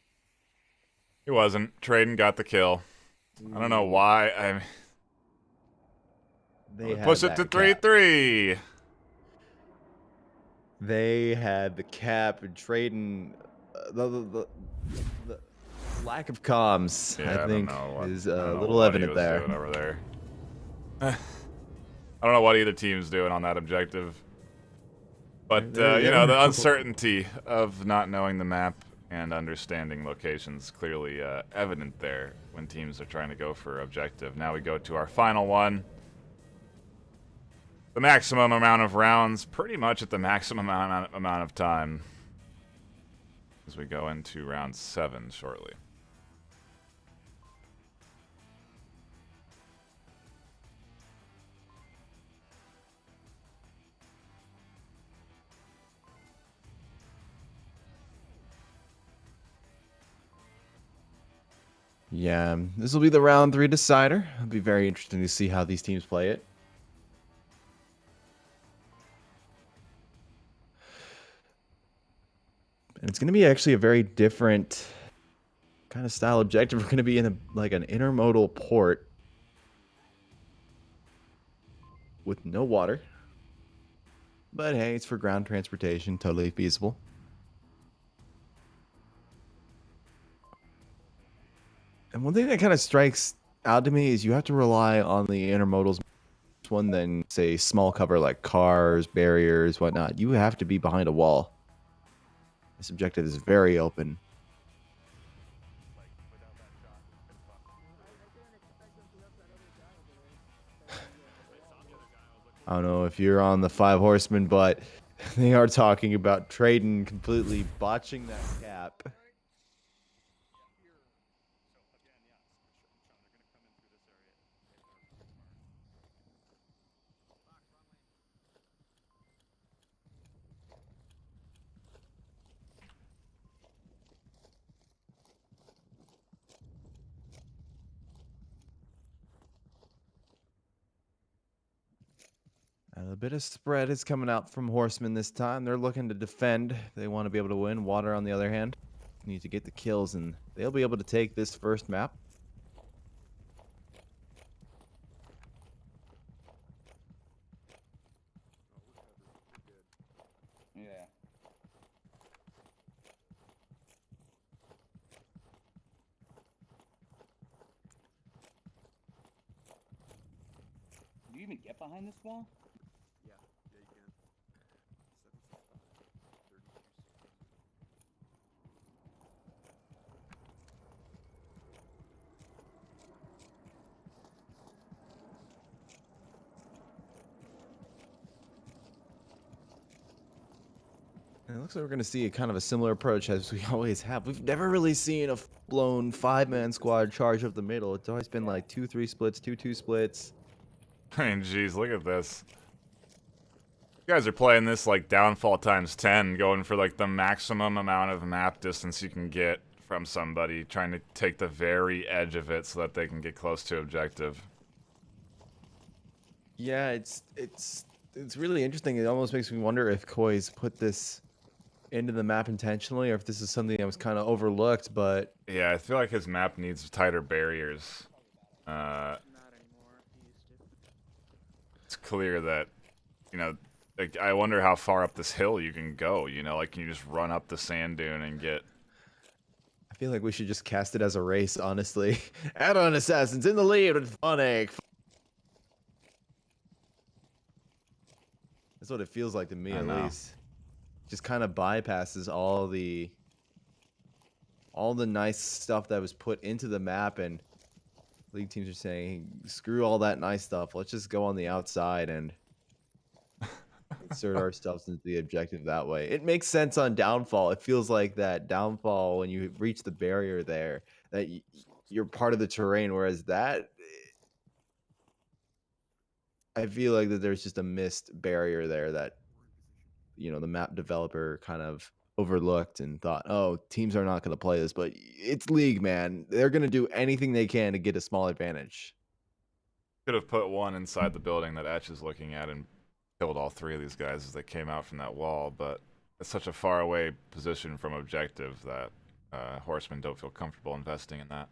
He wasn't. Traden got the kill. I don't know why. They had Push it to that cap. 3-3. They had the cap and Traden. The lack of comms, Yeah, I think, don't know what, is I a don't know little what he evident was there. doing over there. I don't know what either team's doing on that objective. But, you know, the uncertainty of not knowing the map and understanding locations clearly evident there when teams are trying to go for objective. Now we go to our final one. The maximum amount of rounds, pretty much at the maximum amount of time as we go into round 7 shortly. Yeah, this will be the round 3 decider. It'll be very interesting to see how these teams play it. And It's going to be actually a very different kind of style objective. We're going to be in like an intermodal port with no water. But hey, it's for ground transportation, totally feasible. And one thing that kind of strikes out to me is you have to rely on the intermodals one than say small cover like cars, barriers, whatnot. You have to be behind a wall. This objective is very open. I don't know if you're on the 5 horsemen, but they are talking about Traden completely botching that cap. A bit of spread is coming out from horsemen this time. They're looking to defend. They want to be able to win. Water, on the other hand, need to get the kills, and they'll be able to take this first map. Yeah. Do you even get behind this wall? Yeah, you can. 765, 32. And it looks like we're going to see a kind of a similar approach as we always have. We've never really seen a blown 5-man squad charge up the middle. It's always been like 2-3 splits, 2-2 splits. I mean, geez, look at this. You guys are playing this like downfall times 10, going for like the maximum amount of map distance you can get from somebody, trying to take the very edge of it so that they can get close to objective. Yeah, it's really interesting. It almost makes me wonder if Koi's put this into the map intentionally, or if this is something that was kind of overlooked. But Yeah, I feel like his map needs tighter barriers. Not anymore. He used to. It's clear that, you know, like, I wonder how far up this hill you can go, you know, like, can you just run up the sand dune and get... I feel like we should just cast it as a race, honestly. Add-on Assassins in the lead with Funegg. That's what it feels like to me, at least. Just kind of bypasses all the nice stuff that was put into the map, and league teams are saying, screw all that nice stuff. Let's just go on the outside and insert ourselves into the objective that way. It makes sense on downfall. It feels like that downfall when you reach the barrier there, that you're part of the terrain, whereas that, I feel like that there's just a missed barrier there that, you know, the map developer kind of overlooked and thought, oh, teams are not going to play this, but it's league, man. They're going to do anything they can to get a small advantage. Could have put one inside the building that Etch is looking at and killed all 3 of these guys as they came out from that wall, but it's such a far away position from objective that horsemen don't feel comfortable investing in that.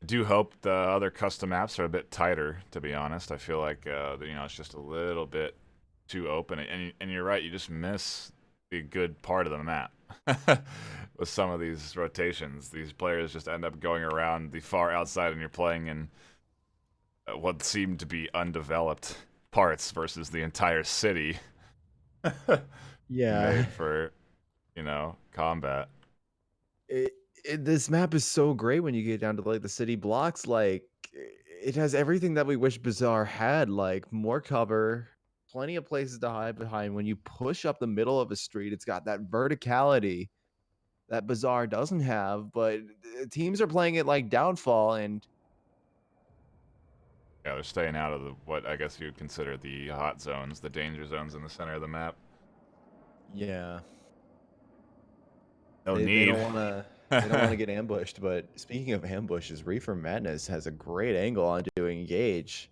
I do hope the other custom maps are a bit tighter, to be honest. I feel like, you know, it's just a little bit too open. And you're right, you just miss the good part of the map with some of these rotations. These players just end up going around the far outside, and you're playing in what seem to be undeveloped parts versus the entire city. Yeah. Made for, you know, combat. This map is so great when you get down to like the city blocks. Like, it has everything that we wish Bazaar had, like more cover, plenty of places to hide behind. When you push up the middle of a street, it's got that verticality that Bazaar doesn't have, but teams are playing it like downfall, and yeah, they're staying out of what I guess you'd consider the hot zones, the danger zones in the center of the map. yeah, They don't want to. They don't want to get ambushed. But speaking of ambushes, Reefer Madness has a great angle on to engage.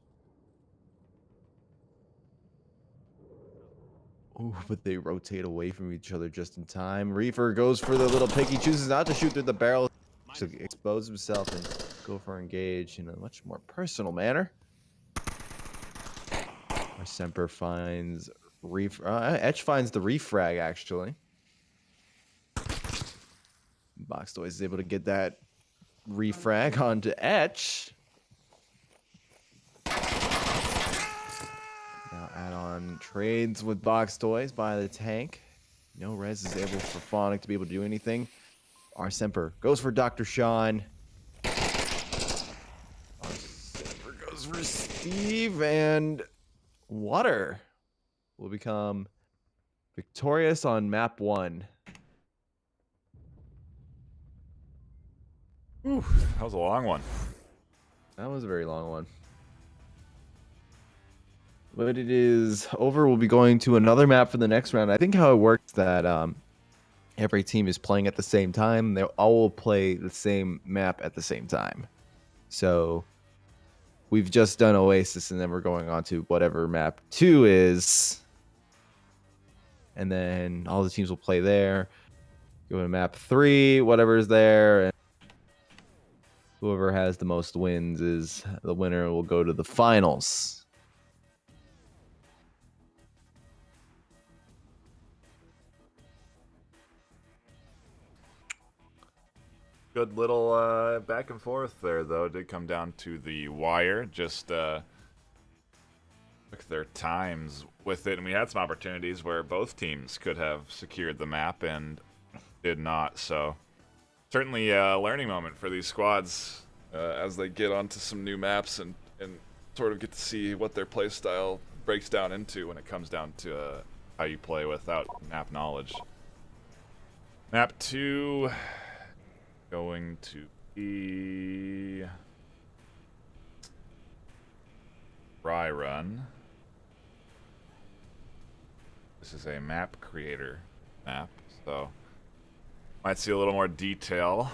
Ooh, but they rotate away from each other just in time. Reefer goes for the little pick. He chooses not to shoot through the barrel to expose himself and go for engage in a much more personal manner. Our Semper finds Etch finds the refrag, actually. Boxtoys is able to get that refrag onto Etch. Now add-on trades with Boxtoys by the tank. No res is able for Phonic to be able to do anything. Our Semper goes for Dr. Sean. Our Semper goes for Steve, and Water will become victorious on map 1. Ooh, that was a long one. That was a very long one. But it is over. We'll be going to another map for the next round. I think how it works that every team is playing at the same time. They all will play the same map at the same time. So we've just done Oasis, and then we're going on to whatever map 2 is. And then all the teams will play there. Go to map 3, whatever is there. And whoever has the most wins is the winner and will go to the finals. Good little back and forth there, though. It did come down to the wire. Just took their times with it, and we had some opportunities where both teams could have secured the map and did not. So certainly a learning moment for these squads as they get onto some new maps and sort of get to see what their play style breaks down into when it comes down to how you play without map knowledge. Map 2 going to be Dry Run. This is a map creator map, so might see a little more detail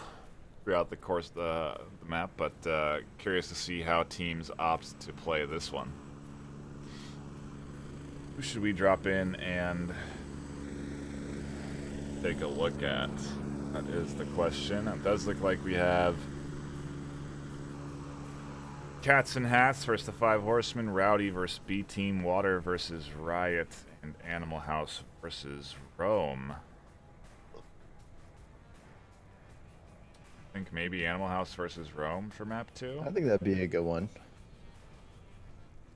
throughout the course of the map, but curious to see how teams opt to play this one. Who should we drop in and take a look at? That is the question. It does look like we have Cats and Hats versus the 5 Horsemen, Rowdy versus B Team, Water versus Riot, and Animal House versus Rome. I think maybe Animal House versus Rome for map 2. I think that'd be a good one.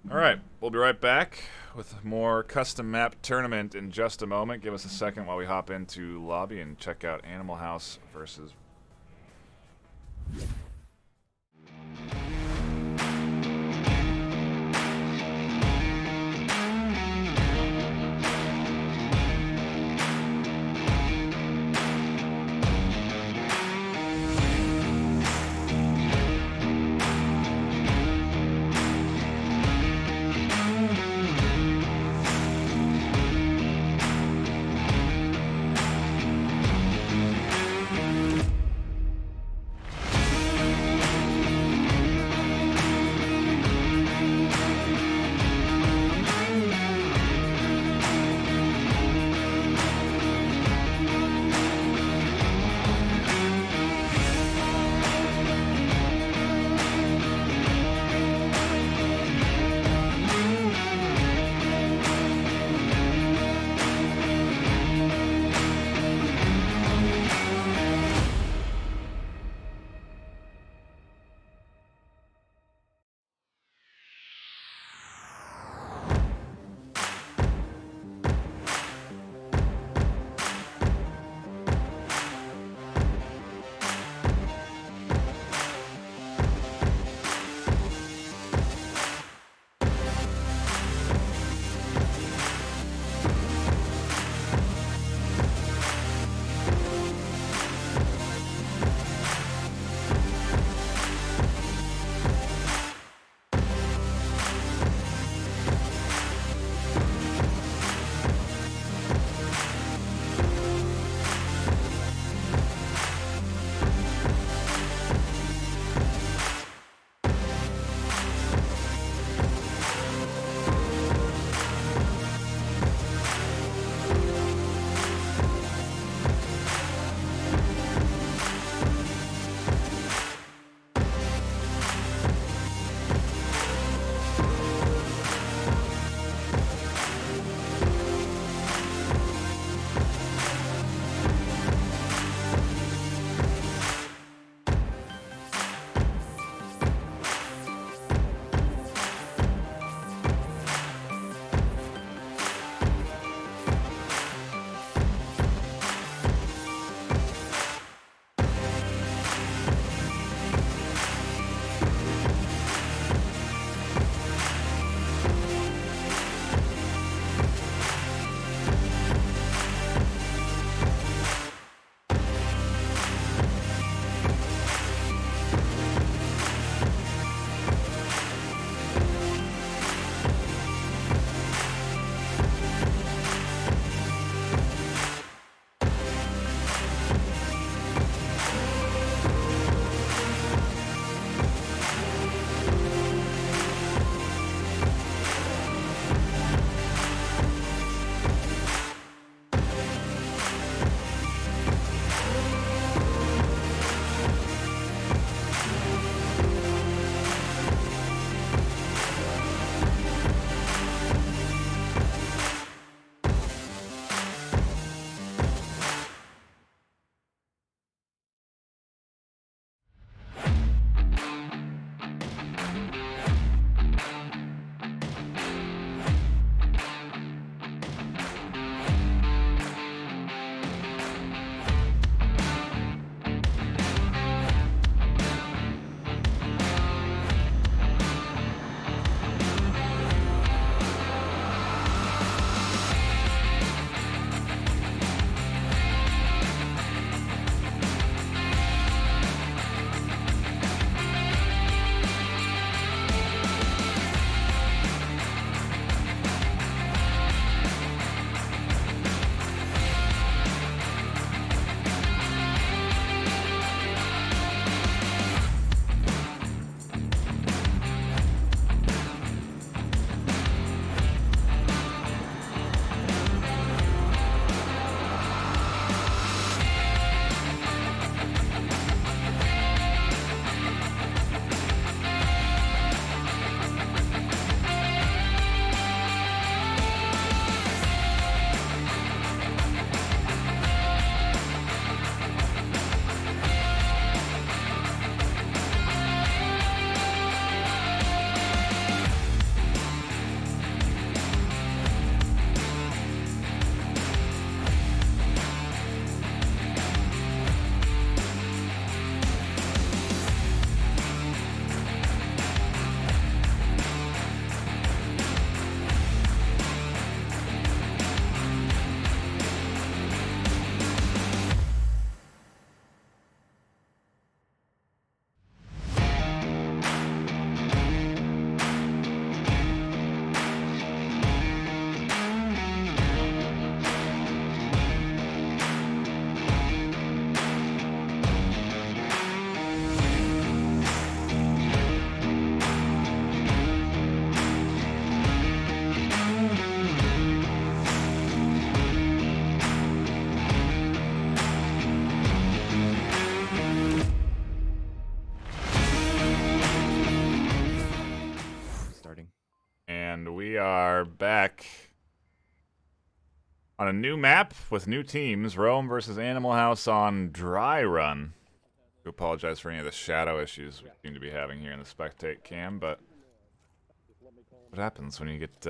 Alright, we'll be right back with more custom map tournament in just a moment. Give us a second while we hop into lobby and check out Animal House versus And we are back on a new map with new teams. Rome versus Animal House on Dry Run. I apologize for any of the shadow issues we seem to be having here in the spectate cam, but what happens when you get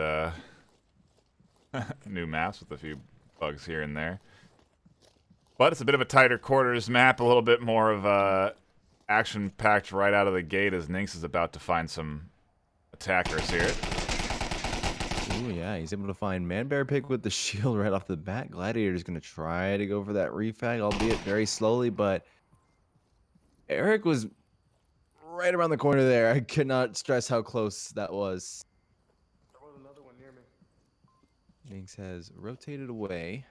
new maps with a few bugs here and there? But it's a bit of a tighter quarters map, a little bit more of action-packed right out of the gate as Nynx is about to find some attackers here. Ooh, yeah, he's able to find Manbear pick with the shield right off the bat. Gladiator's going to try to go for that refag, albeit very slowly, but Eric was right around the corner there. I could not stress how close that was. There was another one near me. Nynx has rotated away.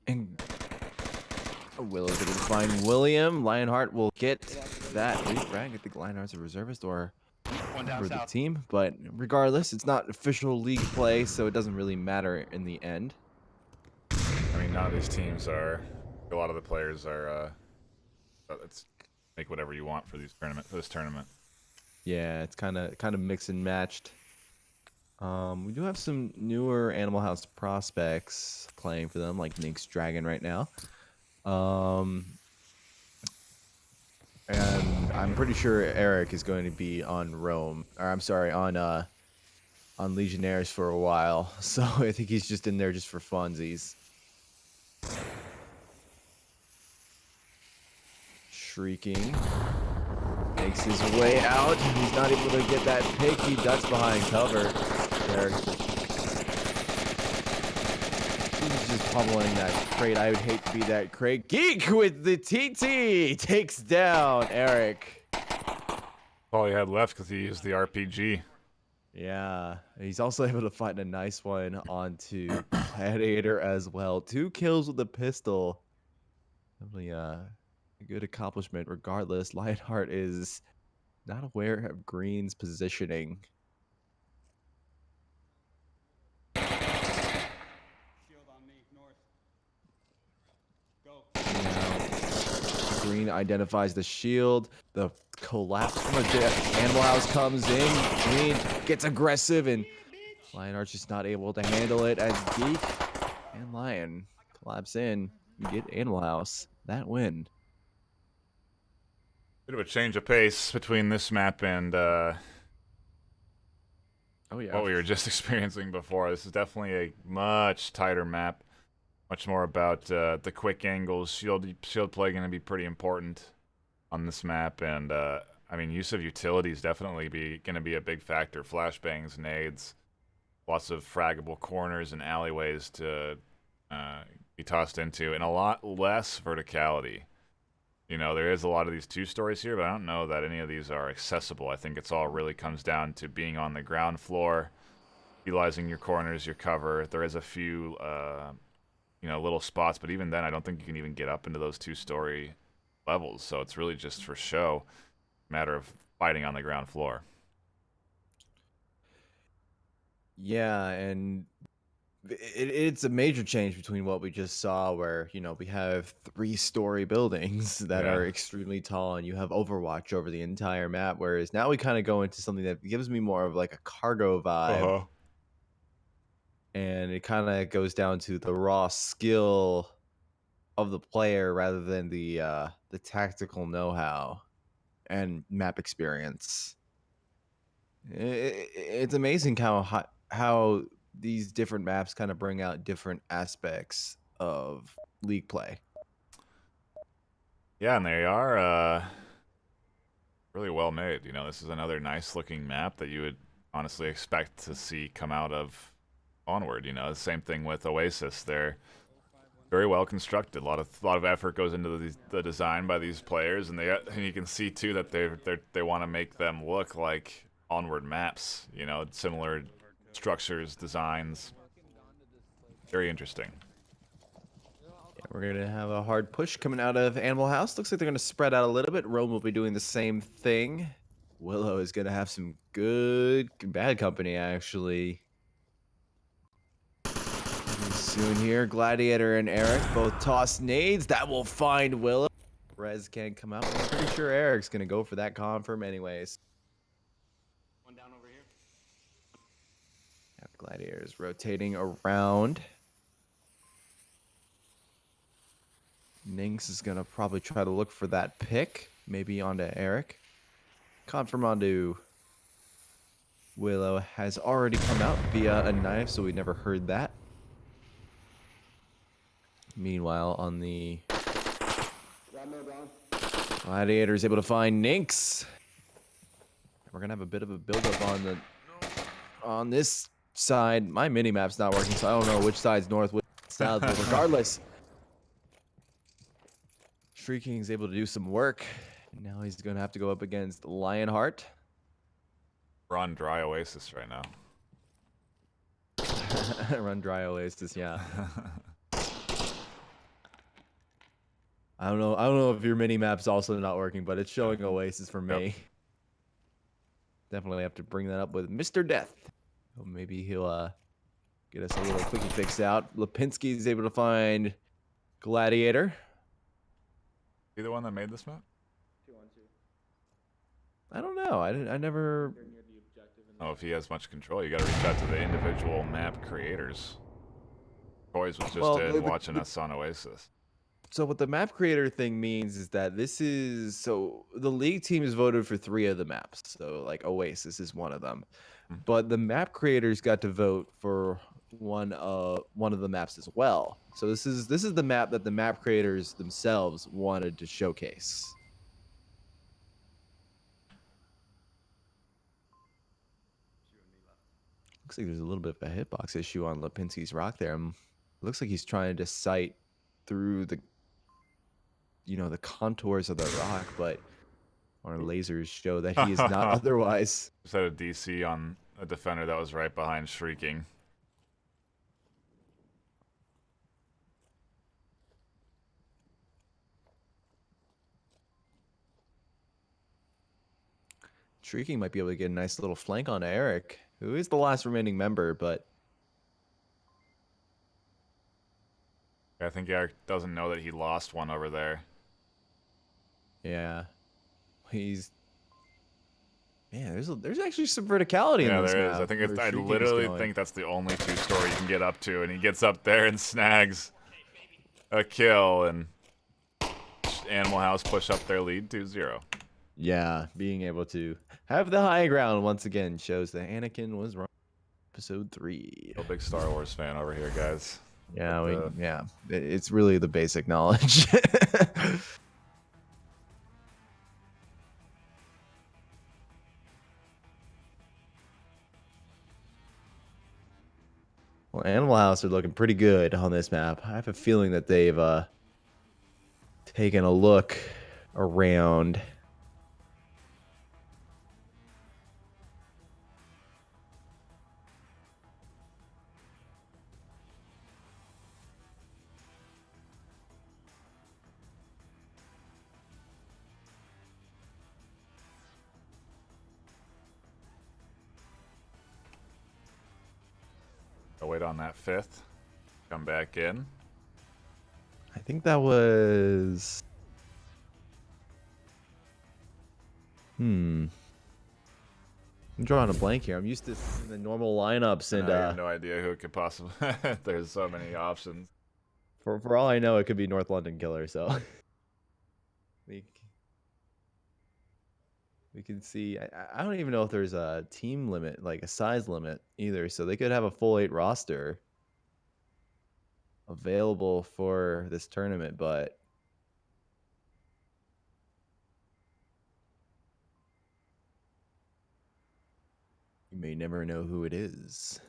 And Willow's going to find William. Lionheart will get that refrag. I think Lionheart's a reservist or for the team. But regardless, it's not official league play, so it doesn't really matter in the end. I mean, none of these teams are. A lot of the players are. Let's make whatever you want for this tournament. Yeah, it's kind of mix and matched. We do have some newer Animal House prospects playing for them, like Nynx Dragon right now. And I'm pretty sure Eric is going to be on Rome, or I'm sorry, on Legionnaires for a while. So I think he's just in there just for funsies. Shrieking makes his way out. He's not able to get that pick. He ducks behind cover. There. He's just pummeling that crate. I would hate to be that crate. Geek with the TT takes down Eric. All he had left because he used the RPG. Yeah, he's also able to find a nice one onto Gladiator as well. 2 kills with a pistol. Definitely a good accomplishment. Regardless, Lionheart is not aware of Green's positioning. Green identifies the shield. The collapse from the Animal House comes in. Green gets aggressive, and Lionheart's just not able to handle it as Geek and Lion collapse in. You get Animal House. That win. Bit of a change of pace between this map and Oh yeah. what we were just experiencing before. This is definitely a much tighter map. Much more about the quick angles. Shield play going to be pretty important on this map, and I mean, use of utilities definitely going to be a big factor. Flashbangs, nades, lots of fraggable corners and alleyways to be tossed into, and a lot less verticality. You know, there is a lot of these 2 stories here, but I don't know that any of these are accessible. I think it's all really comes down to being on the ground floor, utilizing your corners, your cover. There is a few little spots, but even then I don't think you can even get up into those 2-story levels, so it's really just for show, matter of fighting on the ground floor. Yeah, and it's a major change between what we just saw, where we have 3-story buildings that are extremely tall, and you have Overwatch over the entire map, whereas now we kind of go into something that gives me more of like a cargo vibe. And it kind of goes down to the raw skill of the player rather than the tactical know-how and map experience. It's amazing how these different maps kind of bring out different aspects of league play. Yeah, and they are really well made. This is another nice looking map that you would honestly expect to see come out of Onward. The same thing with Oasis. They're very well constructed. A lot of effort goes into the design by these players, and you can see too that they want to make them look like Onward maps. Similar structures, designs. Very interesting. Yeah, we're gonna have a hard push coming out of Animal House. Looks like they're gonna spread out a little bit. Rome will be doing the same thing. Willow is gonna have some good bad company actually. soon here. Gladiator and Eric both toss nades. That will find Willow. Rez can't come out. I'm pretty sure Eric's going to go for that confirm anyways. One down over here. Now Gladiator's rotating around. Nynx is going to probably try to look for that pick. Maybe onto Eric. Confirm onto Willow has already come out via a knife, so we never heard that. Meanwhile, on the Gladiator is able to find Nynx. We're gonna have a bit of a buildup on this side. My mini map's not working, so I don't know which side's north, which south. But regardless, Shrieking is able to do some work. Now he's gonna have to go up against Lionheart. We're on dry Oasis right now. Run dry Oasis, yeah. I don't know if your mini map's also not working, but it's showing Oasis for me. Yep. Definitely have to bring that up with Mr. Death. Oh, maybe he'll get us a little quickie fix out. Lipinski is able to find Gladiator. You the one that made this map? 2-on-2. I don't know. I never. They're near the objective. Oh, if he has much control, you got to reach out to the individual map creators. Boys was just Well, watching us on Oasis. So what the map creator thing means is that the league team has voted for 3 of the maps. So like Oasis is one of them. But the map creators got to vote for one of the maps as well. So this is the map that the map creators themselves wanted to showcase. Looks like there's a little bit of a hitbox issue on Lipinski's rock there. Looks like he's trying to sight through the contours of the rock, but our lasers show that he is not otherwise. Just had a DC on a defender that was right behind Shrieking. Shrieking might be able to get a nice little flank on Eric, who is the last remaining member, but I think Eric doesn't know that he lost one over there. yeah, there's actually some verticality in this there map. is. I think where I Shrieking is literally going. think that's the only 2-story you can get up to, and he gets up there and snags a kill, and Animal House push up their lead 2-0. Yeah, being able to have the high ground once again shows that Anakin was wrong. Episode 3. A big Star Wars fan over here, guys. Yeah, it's really the basic knowledge. Well, Animal House are looking pretty good on this map. I have a feeling that they've taken a look around. I'll wait on that 5th. Come back in. I think that was. I'm drawing a blank here. I'm used to seeing the normal lineups, and I have no idea who it could possibly. There's so many options. for all I know, it could be North London Killer. So we can see. I don't even know if there's a team limit, like a size limit either. So they could have a full 8 roster available for this tournament, but you may never know who it is.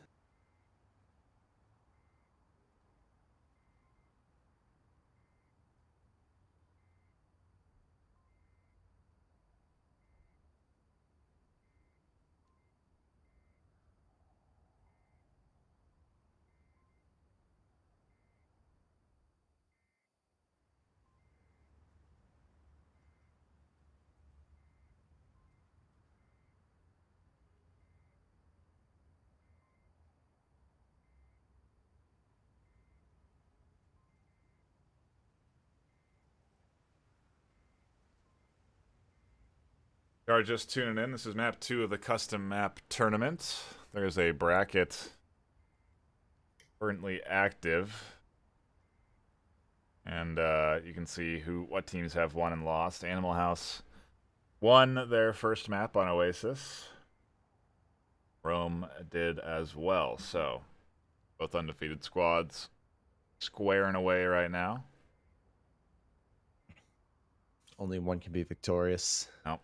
You are just tuning in. This is map 2 of the custom map tournament. There's a bracket currently active. And you can see what teams have won and lost. Animal House won their first map on Oasis. Rome did as well. So, both undefeated squads squaring away right now. Only one can be victorious. Nope.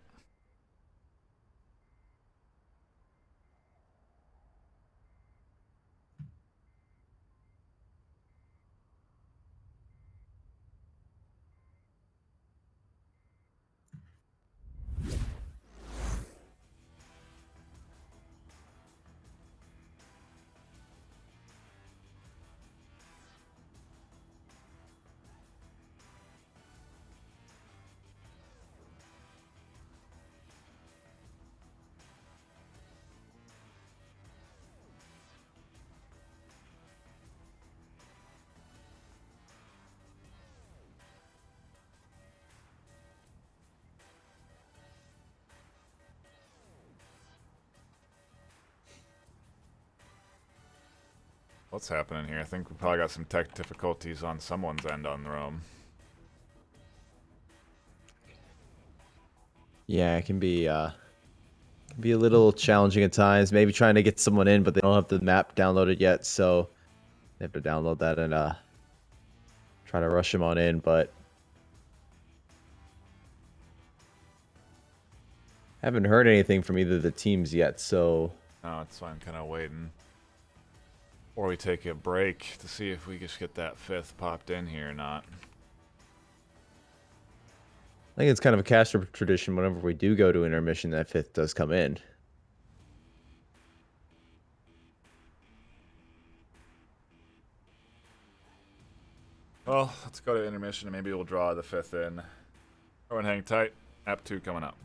What's happening here? I think we probably got some tech difficulties on someone's end on Rome. Yeah, it can be a little challenging at times. Maybe trying to get someone in, but they don't have the map downloaded yet, so they have to download that and try to rush him on in. But haven't heard anything from either of the teams yet, so No, that's why I'm kind of waiting. Or we take a break to see if we just get that 5th popped in here or not. I think it's kind of a caster tradition. Whenever we do go to intermission, that 5th does come in. Well, let's go to intermission and maybe we'll draw the 5th in. Everyone hang tight. App 2 coming up.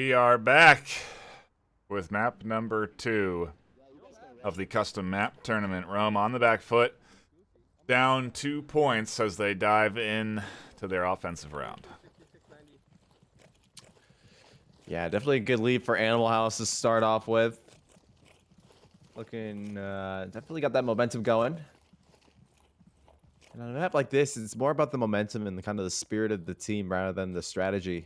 We are back with map number 2 of the custom map tournament. Rome on the back foot, down 2 points as they dive in to their offensive round. Yeah, definitely a good lead for Animal House to start off with. Looking, definitely got that momentum going. And on a map like this, it's more about the momentum and the kind of the spirit of the team rather than the strategy.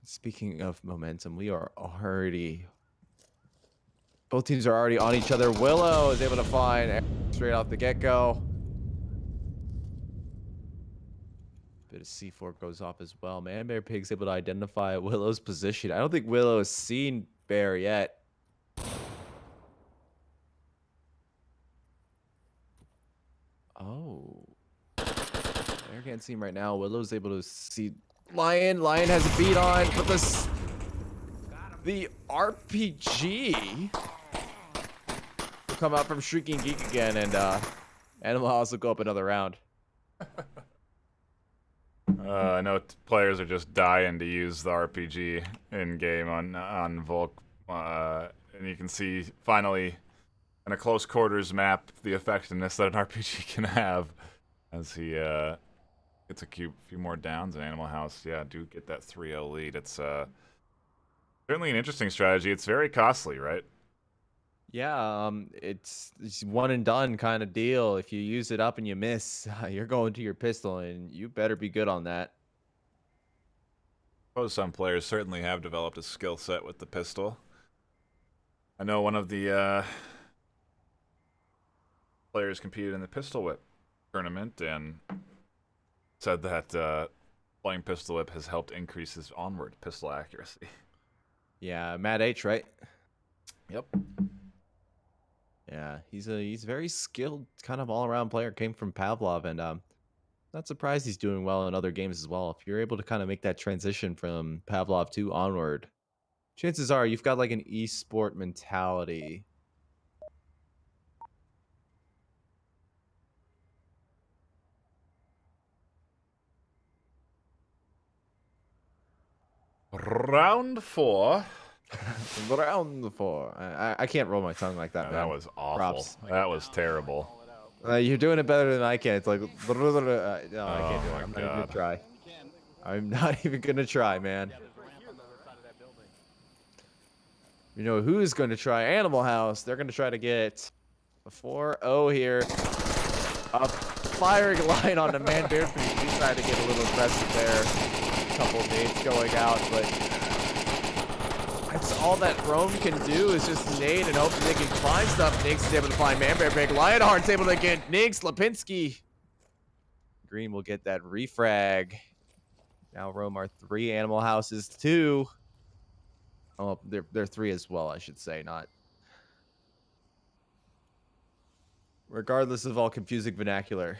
Speaking of momentum, we are already... Both teams are already on each other. Willow is able to find Eric straight off the get-go. Bit of C4 goes off as well. Man, Bear Pig's able to identify Willow's position. I don't think Willow has seen Bear yet. Oh. Bear can't see him right now. Willow's able to see Lion. Lion has a beat on, but the RPG will come out from Shrieking Geek again, and Animal House will go up another round. I know players are just dying to use the RPG in game on Volk, and you can see finally in a close quarters map the effectiveness that an RPG can have as he gets a few more downs in Animal House. Yeah, do get that 3-0 lead. It's certainly an interesting strategy. It's very costly, right? Yeah, it's one and done kind of deal. If you use it up and you miss, you're going to your pistol, and you better be good on that. I suppose some players certainly have developed a skill set with the pistol. I know one of the players competed in the pistol whip tournament and said that playing pistol whip has helped increase his Onward pistol accuracy. Yeah, Matt H, right? Yep. Yeah, he's very skilled, kind of all-around player. Came from Pavlov, and not surprised he's doing well in other games as well. If you're able to kind of make that transition from Pavlov to Onward, chances are you've got like an esport mentality. Round 4. Round 4. I can't roll my tongue like that, Yeah, man. that was awful. Props. That was terrible. You're doing it better than I can. It's like, no, I can't do it. my I'm not even God. gonna try. I'm not even gonna try, man. You know who's going to try? Animal House. They're going to try to get a 4-0 here. A firing line on the man Bear Pig. He tried to get a little aggressive there. A couple nades going out, but that's all that Rome can do is just nade and hope that they can find stuff. Nix is able to find Man Bear Pig. Lionheart's able to get Nix. Lipinski. Green will get that refrag. Now Rome are 3. Animal House is 2. Oh, they're 3 as well, I should say, not. Regardless of all confusing vernacular.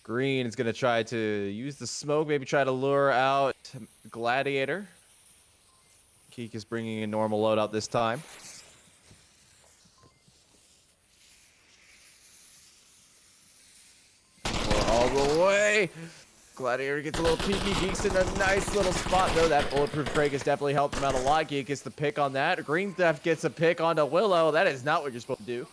Green is going to try to use the smoke, maybe try to lure out Gladiator. Keek is bringing a normal loadout this time. We're all the way. Gladiator gets a little peeky. Geek's in a nice little spot, though. That bulletproof break has definitely helped him out a lot. Geek gets the pick on that. Green Theft gets a pick onto Willow. That is not what you're supposed to do.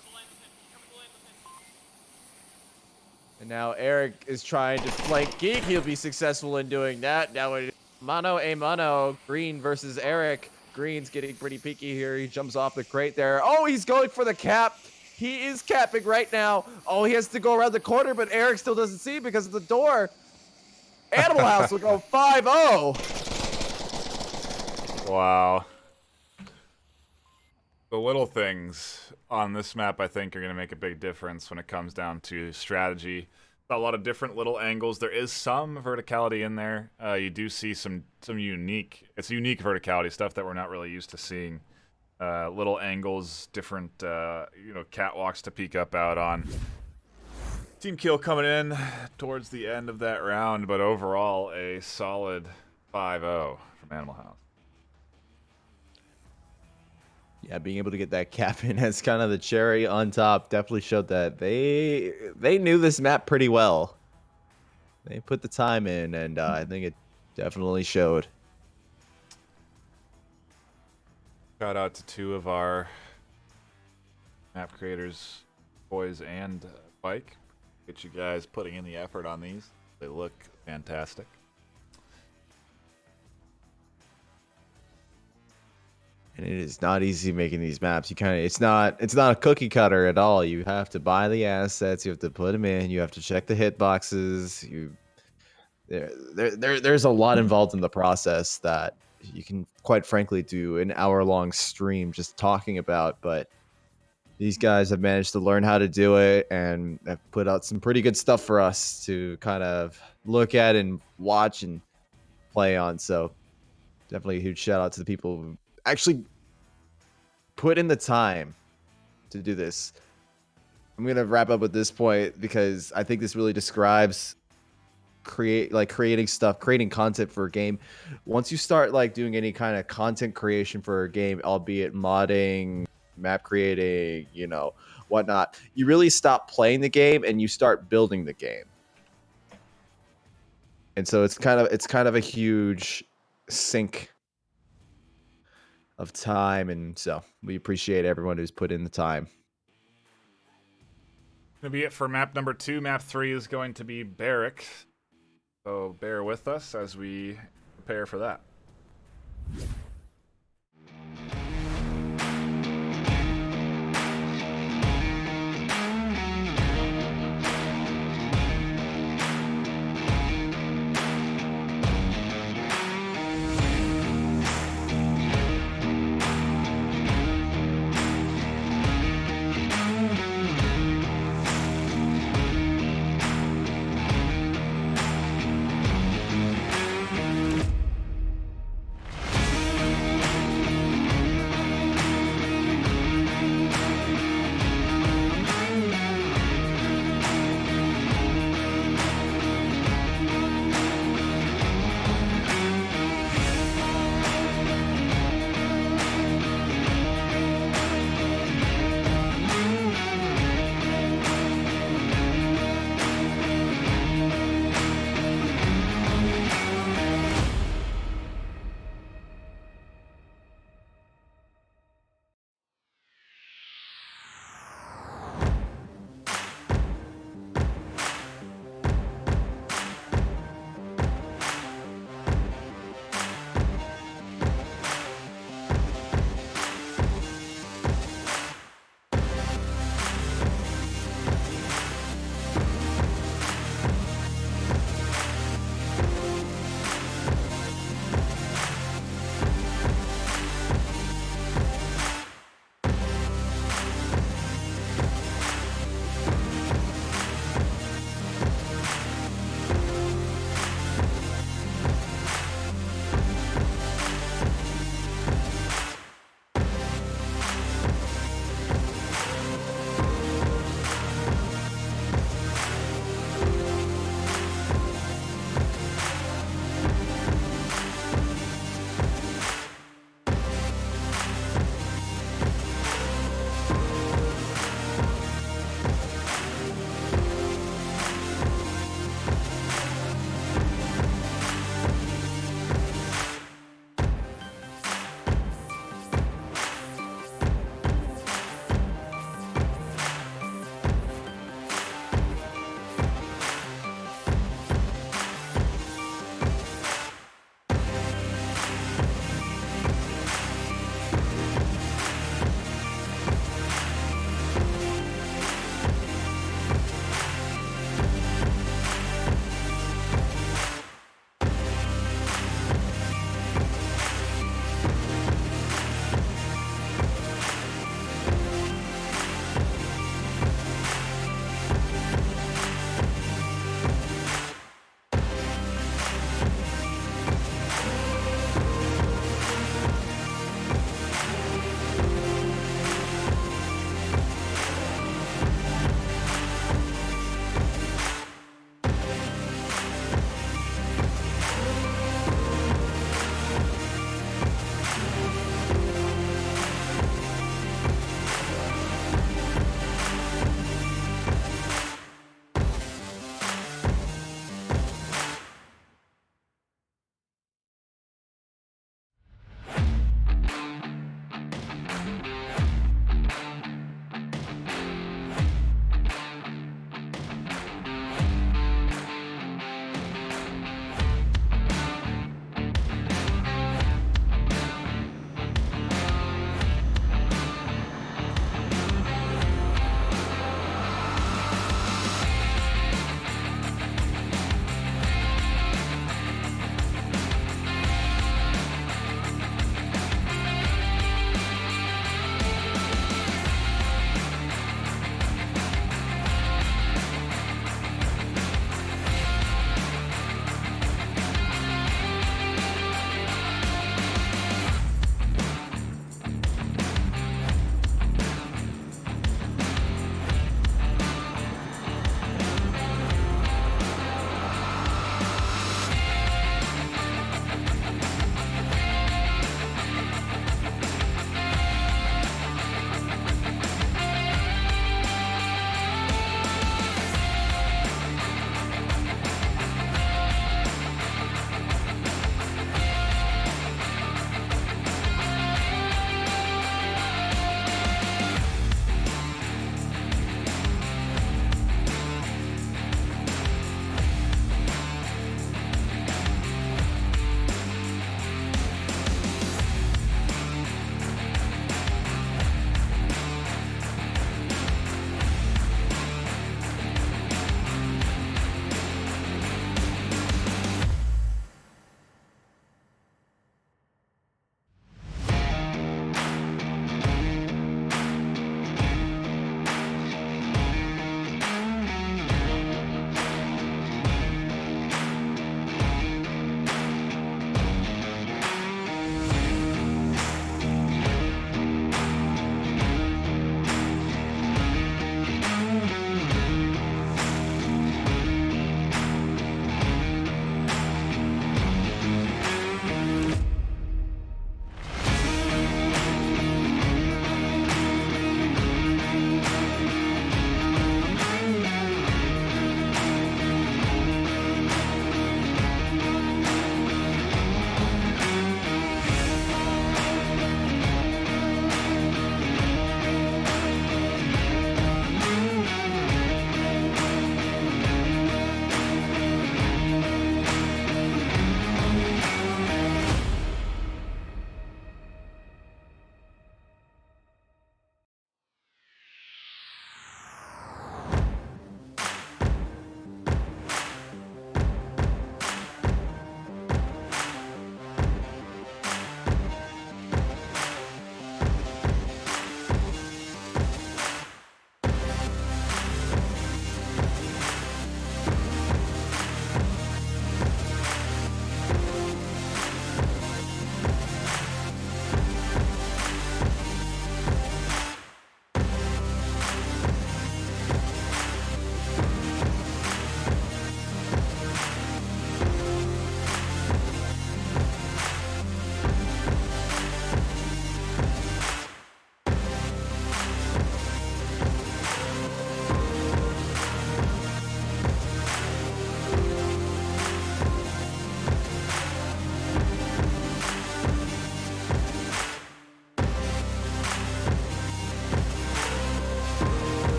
And now Eric is trying to flank Geek. He'll be successful in doing that. Now it is mano a mano. Green versus Eric. Green's getting pretty peeky here. He jumps off the crate there. Oh, he's going for the cap. He is capping right now. Oh, he has to go around the corner, but Eric still doesn't see because of the door. Animal House will go 5-0. Wow. The little things on this map, I think, are going to make a big difference when it comes down to strategy. A lot of different little angles. There is some verticality in there. You do see some unique verticality stuff that we're not really used to seeing. Little angles, different catwalks to peek up out on. Team kill coming in towards the end of that round, but overall a solid 5-0 from Animal House. Yeah, being able to get that cap in as kind of the cherry on top definitely showed that they knew this map pretty well. They put the time in, and I think it definitely showed. Shout out to two of our map creators, Boys and Bike. Get you guys putting in the effort on these. They look fantastic. And it is not easy making these maps. It's not a cookie cutter at all. You have to buy the assets, you have to put them in, you have to check the hitboxes. There's a lot involved in the process that you can quite frankly do an hour-long stream just talking about, but these guys have managed to learn how to do it and have put out some pretty good stuff for us to kind of look at and watch and play on. So definitely a huge shout out to the people who actually put in the time to do this. I'm going to wrap up at this point because I think this really describes creating content for a game. Once you start like doing any kind of content creation for a game, albeit modding, map creating, whatnot, you really stop playing the game and you start building the game. And so it's kind of a huge sink of time, and so we appreciate everyone who's put in the time. Gonna be it for map number 2. Map 3 is going to be Barrack. So bear with us as we prepare for that.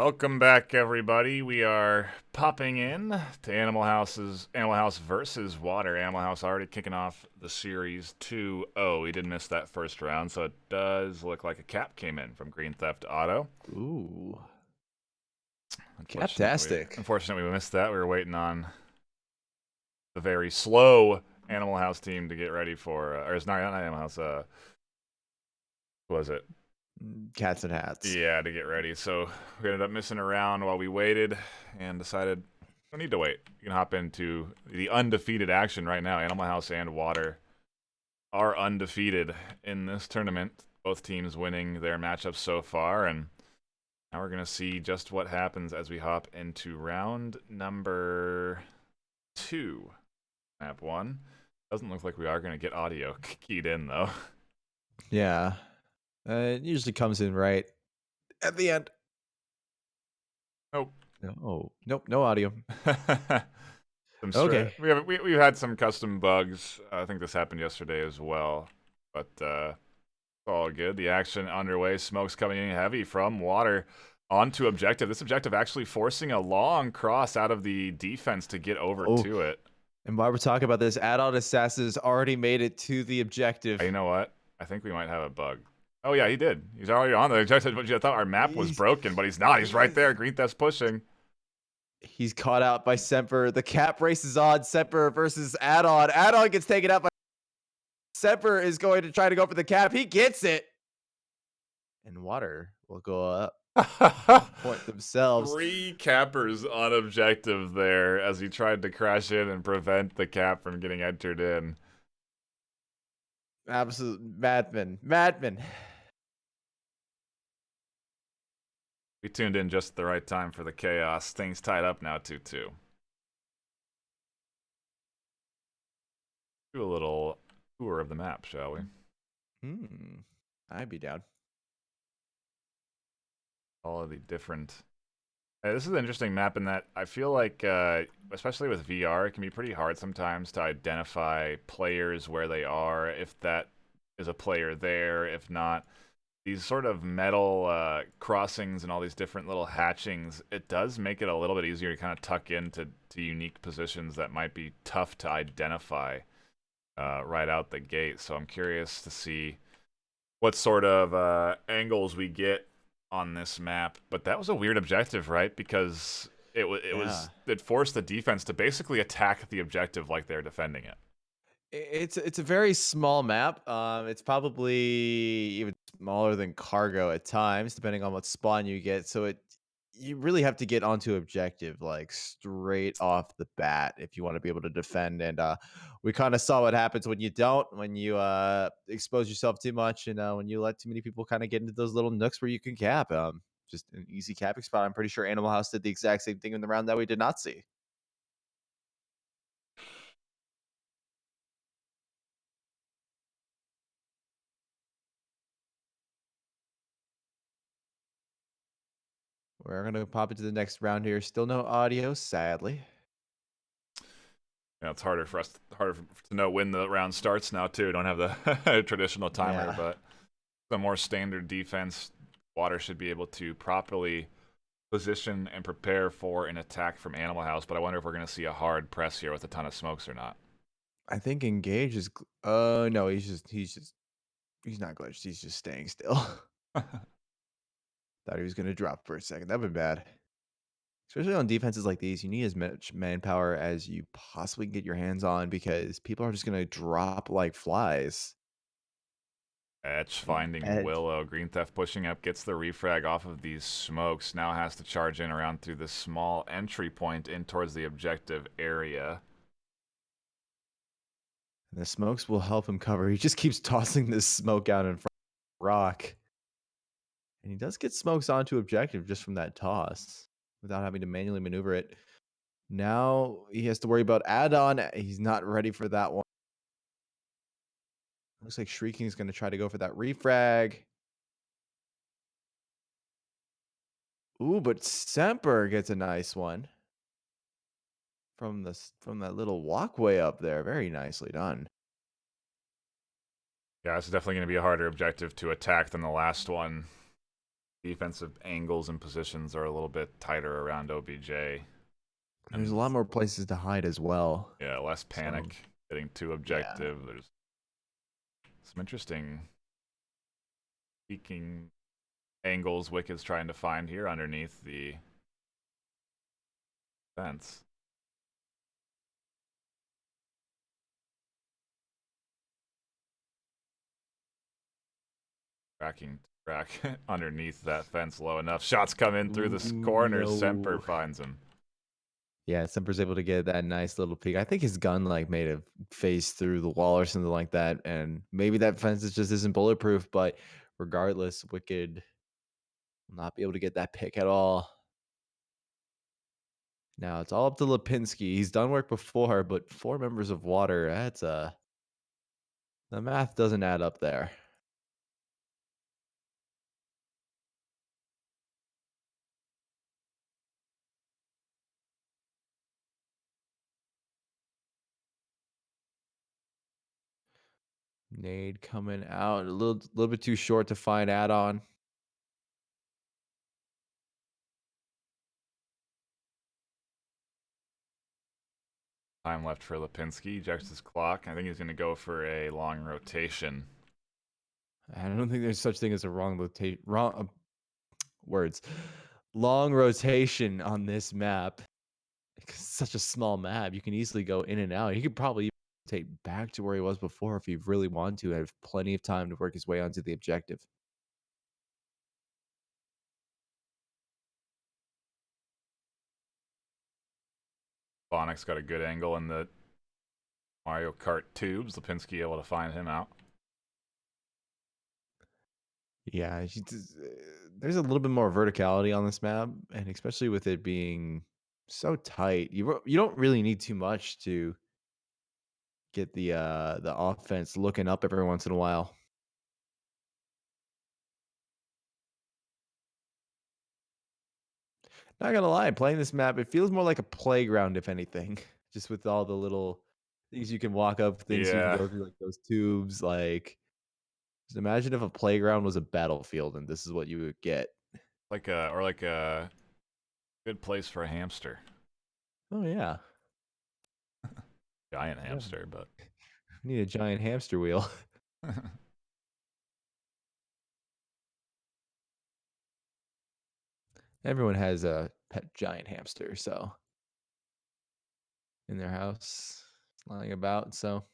Welcome back, everybody. We are popping in to Animal House versus Water. Animal House already kicking off the series 2-0. We did miss that first round, so it does look like a cap came in from Green Theft Auto. Ooh. Unfortunately, Captastic. we missed that. We were waiting on the very slow Animal House team to get ready for, or it's not Animal House, what was it? Cats and hats. Yeah, to get ready. So we ended up missing a round while we waited and decided don't need to wait. You can hop into the undefeated action right now. Animal House and Water are undefeated in this tournament. Both teams winning their matchups so far, and now we're going to see just what happens as we hop into round number 2. Map 1. Doesn't look like we are going to get audio keyed in, though. Yeah. It usually comes in right at the end. Nope. No, nope, no audio. Okay. We've had some custom bugs. I think this happened yesterday as well, but it's all good. The action underway. Smoke's coming in heavy from Water onto objective. This objective actually forcing a long cross out of the defense to get over to it. And while we're talking about this, Add-on Assassin's already made it to the objective. You know what? I think we might have a bug. Oh yeah, he did. He's already on the objective. I thought our map was broken, but he's not. He's right there. Green Theft's pushing. He's caught out by Semper. The cap race is on. Semper versus Add-on. Add-on gets taken out by Semper is going to try to go for the cap. He gets it. And Water will go up. Point themselves. 3 cappers on objective there as he tried to crash in and prevent the cap from getting entered in. Absolute madman. We tuned in just at the right time for the chaos. Things tied up now 2-2. Do a little tour of the map, shall we? I'd be down. All of the different... this is an interesting map in that I feel like, especially with VR, it can be pretty hard sometimes to identify players where they are, if that is a player there, if not. These sort of metal crossings and all these different little hatchings, it does make it a little bit easier to kind of tuck into unique positions that might be tough to identify right out the gate. So I'm curious to see what sort of angles we get on this map. But that was a weird objective, right? Because it forced the defense to basically attack the objective like they're defending it. It's a very small map. It's probably even smaller than Cargo at times, depending on what spawn you get. So you really have to get onto objective like straight off the bat if you want to be able to defend. And we kind of saw what happens when you don't, when you expose yourself too much, and when you let too many people kind of get into those little nooks where you can cap. Just an easy capping spot. I'm pretty sure Animal House did the exact same thing in the round that we did not see. We're going to pop into the next round here. Still no audio, sadly. Yeah, it's harder to know when the round starts now, too. Don't have the traditional timer, but the more standard defense, Water should be able to properly position and prepare for an attack from Animal House. But I wonder if we're going to see a hard press here with a ton of smokes or not. I think Engage is... no, he's not glitched. He's just staying still. Thought he was going to drop for a second. That would be bad. Especially on defenses like these, you need as much manpower as you possibly can get your hands on because people are just going to drop like flies. Etch finding Willow. Green Theft pushing up, gets the refrag off of these smokes. Now has to charge in around through this small entry point in towards the objective area. And the smokes will help him cover. He just keeps tossing this smoke out in front of the rock. And he does get smokes onto objective just from that toss without having to manually maneuver it. Now he has to worry about add-on. He's not ready for that one. Looks like Shrieking is going to try to go for that refrag. Ooh, but Semper gets a nice one from that little walkway up there. Very nicely done. Yeah, it's definitely going to be a harder objective to attack than the last one. defensive angles and positions are a little bit tighter around OBJ. There's a lot more places to hide as well. Yeah, less panic, getting too objective. There's some interesting peeking angles Wicked's trying to find here underneath the fence. Tracking track underneath that fence low enough. Shots come in through the corner. No. Semper finds him. Yeah, Semper's able to get that nice little peek. I think his gun like made a phase through the wall or something like that, and maybe that fence just isn't bulletproof. But regardless, Wicked will not be able to get that pick at all. Now it's all up to Lipinski. He's done work before, but 4 members of Water, that's the math doesn't add up there. Nade coming out a little bit too short to find add-on. Time left for Lipinski. Checks his clock. I think he's going to go for a long rotation. I don't think there's such thing as a wrong words. Long rotation on this map. It's such a small map. You can easily go in and out. He could probably take back to where he was before if he really wanted to. Have plenty of time to work his way onto the objective. Bonnick's got a good angle in the Mario Kart tubes. Lipinski able to find him out. Yeah, there's a little bit more verticality on this map, and especially with it being so tight, you don't really need too much to get the offense looking up every once in a while. Not gonna lie, playing this map, it feels more like a playground, if anything. Just with all the little things you can walk up, things you Yeah. can go through, like those tubes. Like, just imagine if a playground was a battlefield, and this is what you would get. Like a good place for a hamster. Oh yeah, Giant Yeah. hamster, but we need a giant hamster wheel. Everyone has a pet giant hamster, so in their house, lying about. So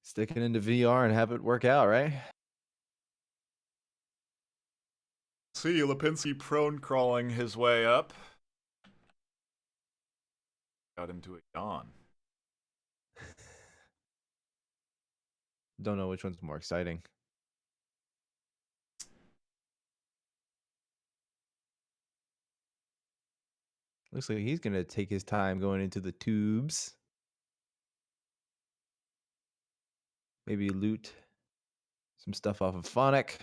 stick it into VR and have it work out, right? see Lipinski prone crawling his way up. Got into a yawn. Don't know which one's more exciting. Looks like he's gonna take his time going into the tubes. Maybe loot some stuff off of Phonic.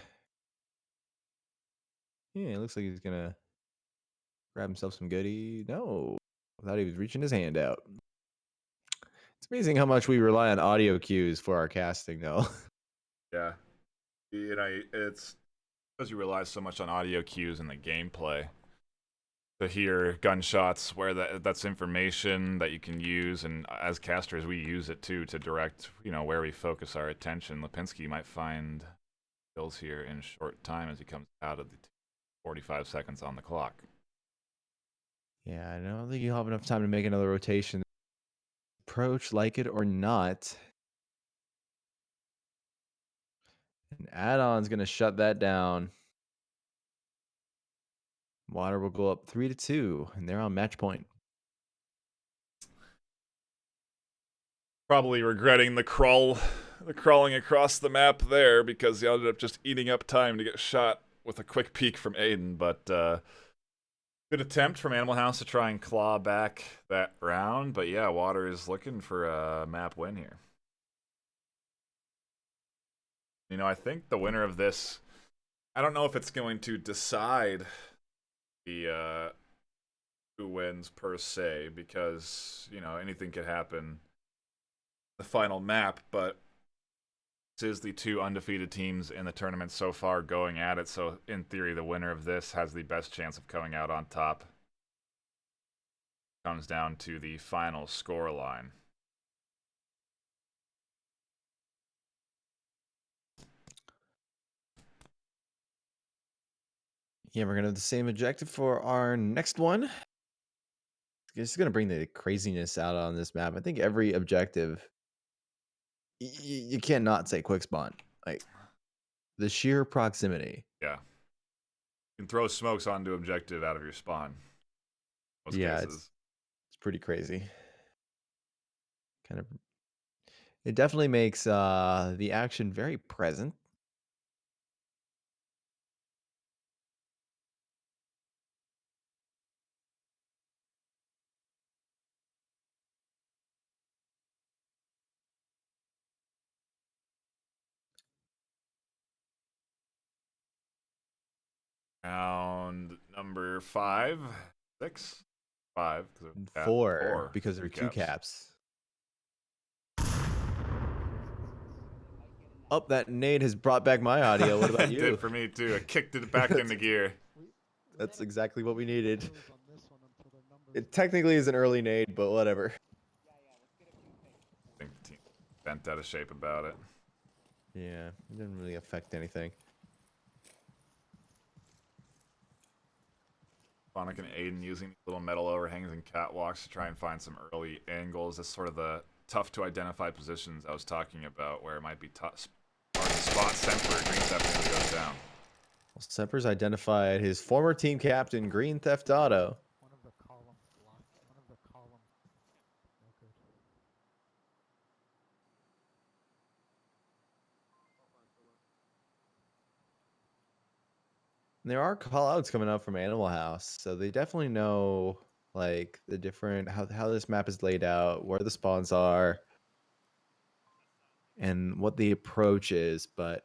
Yeah, it looks like he's gonna grab himself some goodie. No, I thought he was reaching his hand out. It's amazing how much we rely on audio cues for our casting, though. Yeah. You know, it's because you rely so much on audio cues in the gameplay to hear gunshots where that's information that you can use, and as casters we use it too to direct, where we focus our attention. Lipinski might find kills here in a short time as he comes out of the 45 seconds on the clock. Yeah, I don't think you'll have enough time to make another rotation. Approach, like it or not. An add-on's gonna shut that down. Water will go up 3-2, and they're on match point. Probably regretting the crawling across the map there, because he ended up just eating up time to get shot with a quick peek from Aiden. But good attempt from Animal House to try and claw back that round. But yeah, Water is looking for a map win here. I think the winner of this, I don't know if it's going to decide the who wins per se, because anything could happen the final map, but is the two undefeated teams in the tournament so far going at it. So in theory, the winner of this has the best chance of coming out on top. Comes down to the final score line. Yeah, we're gonna have the same objective for our next one. This is gonna bring the craziness out on this map. I think every objective, you can't not say quick spawn. Like the sheer proximity. Yeah. You can throw smokes onto objective out of your spawn. Most Yeah, cases. it's pretty crazy. Kind of, it definitely makes the action very present. Round number 5, 6, 5, yeah, 4 because there Two were two caps. Oh, that nade has brought back my audio. What about It you? did for me too. I kicked it back into gear. That's exactly what we needed. It technically is an early nade, but whatever. I think the team bent out of shape about it. Yeah, it didn't really affect anything. Sonic and Aiden using little metal overhangs and catwalks to try and find some early angles. That's sort of the tough to identify positions I was talking about, where it might be hard to spot Semper. Green Theft nearly goes down. Well, Semper's identified his former team captain, Green Theft Auto. One of the columns blocked. One of the columns. No good. And there are callouts coming up from Animal House, so they definitely know like the different how this map is laid out, where the spawns are, and what the approach is. But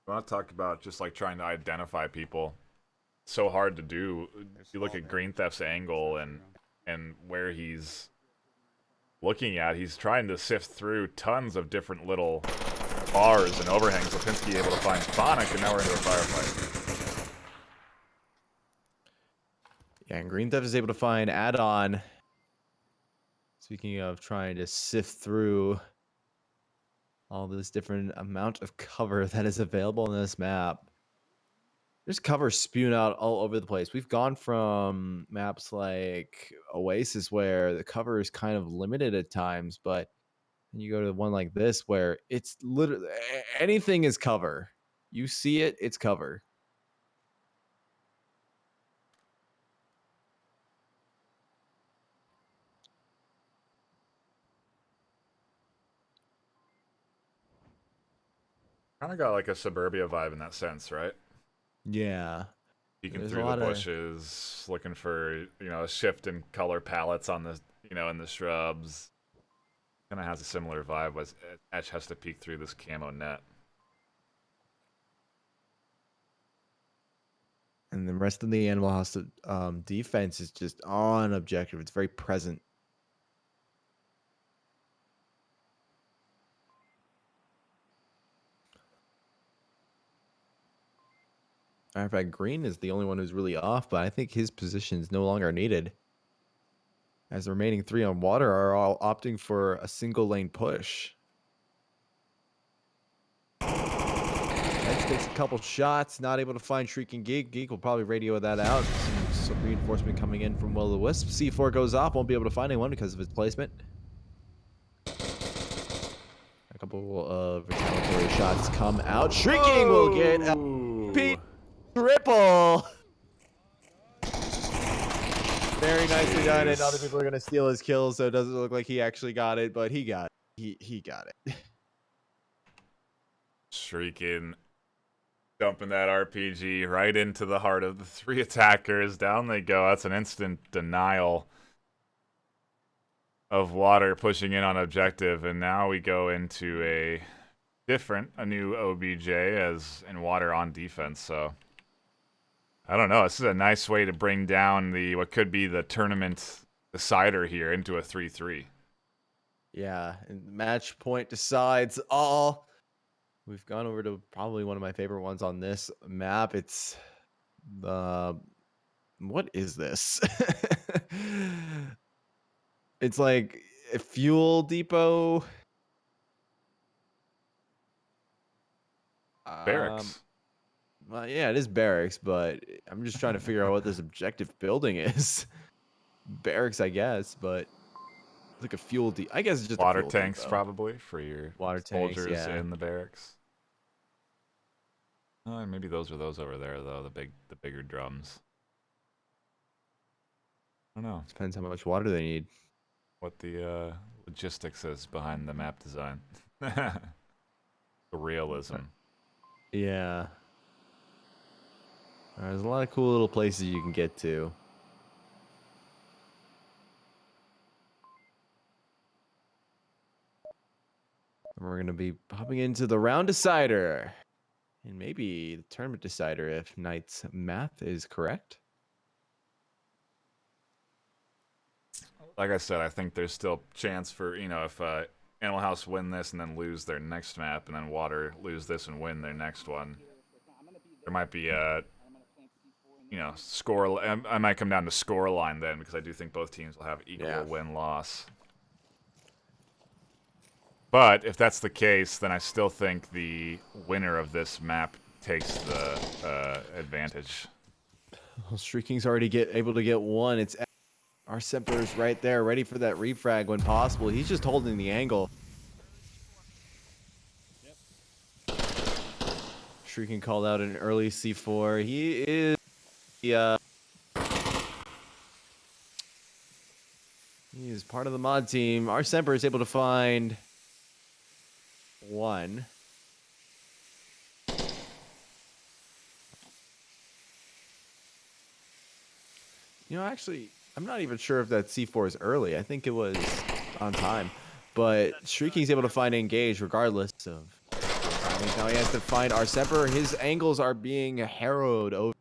I want to talk about just like trying to identify people. It's so hard to do. If you look at Green Theft's angle and where he's looking at, he's trying to sift through tons of different little bars and overhangs. Lipinski able to find Sonic, and now we're into a firefight. yeah, and Green Theft is able to find add-on. Speaking of trying to sift through all this different amount of cover that is available in this map. There's cover spewing out all over the place. We've gone from maps like Oasis where the cover is kind of limited at times, but then you go to one like this where it's literally anything is cover. You see it, it's cover. Kind of got like a suburbia vibe in that sense, right? Yeah. Peeking There's a through the lot of- bushes, looking for, you know, a shift in color palettes on the, you know, in the shrubs. Kind of has a similar vibe as Etch has to peek through this camo net. And the rest of the Animal House defense is just on objective. It's very present. Matter of fact, Green is the only one who's really off, but I think his position is no longer needed. As the remaining 3 on water are all opting for a single lane push. Edge takes a couple shots, not able to find Shrieking Geek. Geek will probably radio that out. Some reinforcement coming in from Will o' the Wisp. C4 goes off, won't be able to find anyone because of his placement. A couple of retaliatory shots come out. Shrieking will get a triple. Very nicely done, and other people are gonna steal his kills, so it doesn't look like he actually got it, but he got it. He got it. Shrieking, dumping that RPG right into the heart of the 3 attackers. Down they go. That's an instant denial of water pushing in on objective, and now we go into a new OBJ as in water on defense. So I don't know. This is a nice way to bring down what could be the tournament decider here into a 3-3. Yeah, and match point decides all. We've gone over to probably one of my favorite ones on this map. It's the what is this? It's like a fuel depot. Um, Barracks. well, yeah, it is barracks, but I'm just trying to figure out what this objective building is. Barracks, I guess, but it's like a fuel depot. I guess it's just a Water fuel tanks, depot. probably, for your Water tanks, soldiers yeah. in the barracks. Maybe those are those over there, though, the bigger drums. I don't know Depends how much water they need. what the logistics is behind the map design. The realism. Yeah. There's a lot of cool little places you can get to. And we're going to be popping into the round decider. And maybe the tournament decider if Knight's math is correct. Like I said, I think there's still chance for, if Animal House win this and then lose their next map, and then Water lose this and win their next one. There might be score. I might come down to score line then, because I do think both teams will have equal win-loss. But if that's the case, then I still think the winner of this map takes the advantage. Well, Shrieking's already able to get one. It's our Semper's right there, ready for that refrag when possible. He's just holding the angle. Shrieking called out an early C4. He is he is part of the mod team. Our Semper is able to find one. Actually, I'm not even sure if that C4 is early. I think it was on time. But Shrieking's able to find engage regardless of timing. Now he has to find our Semper. His angles are being harrowed over.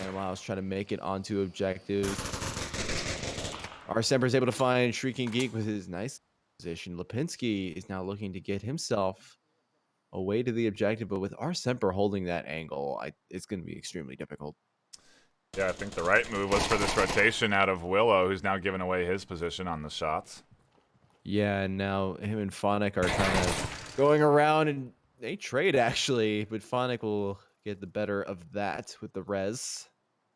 Animal House trying to make it onto objective. Our Semper is able to find Shrieking Geek with his nice position. Lipinski is now looking to get himself away to the objective, but with our Semper holding that angle, it's going to be extremely difficult. Yeah, I think the right move was for this rotation out of Willow, who's now giving away his position on the shots. Yeah, and now him and Phonic are kind of going around, and they trade, actually, but Phonic will get the better of that with the res.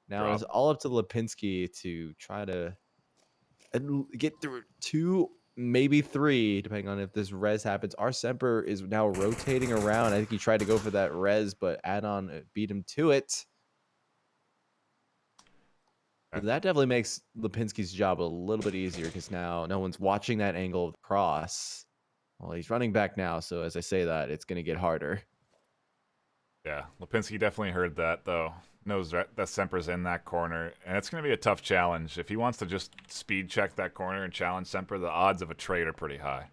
Now it's all up to Lipinski to try to get through 2, maybe 3, depending on if this res happens. Our Semper is now rotating around. I think he tried to go for that res, but add-on beat him to it. But that definitely makes Lipinski's job a little bit easier, because now no one's watching that angle of the cross. Well, he's running back now, so as I say that, it's going to get harder. Yeah, Lipinski definitely heard that, though. Knows that Semper's in that corner, and it's going to be a tough challenge. If he wants to just speed check that corner and challenge Semper, the odds of a trade are pretty high.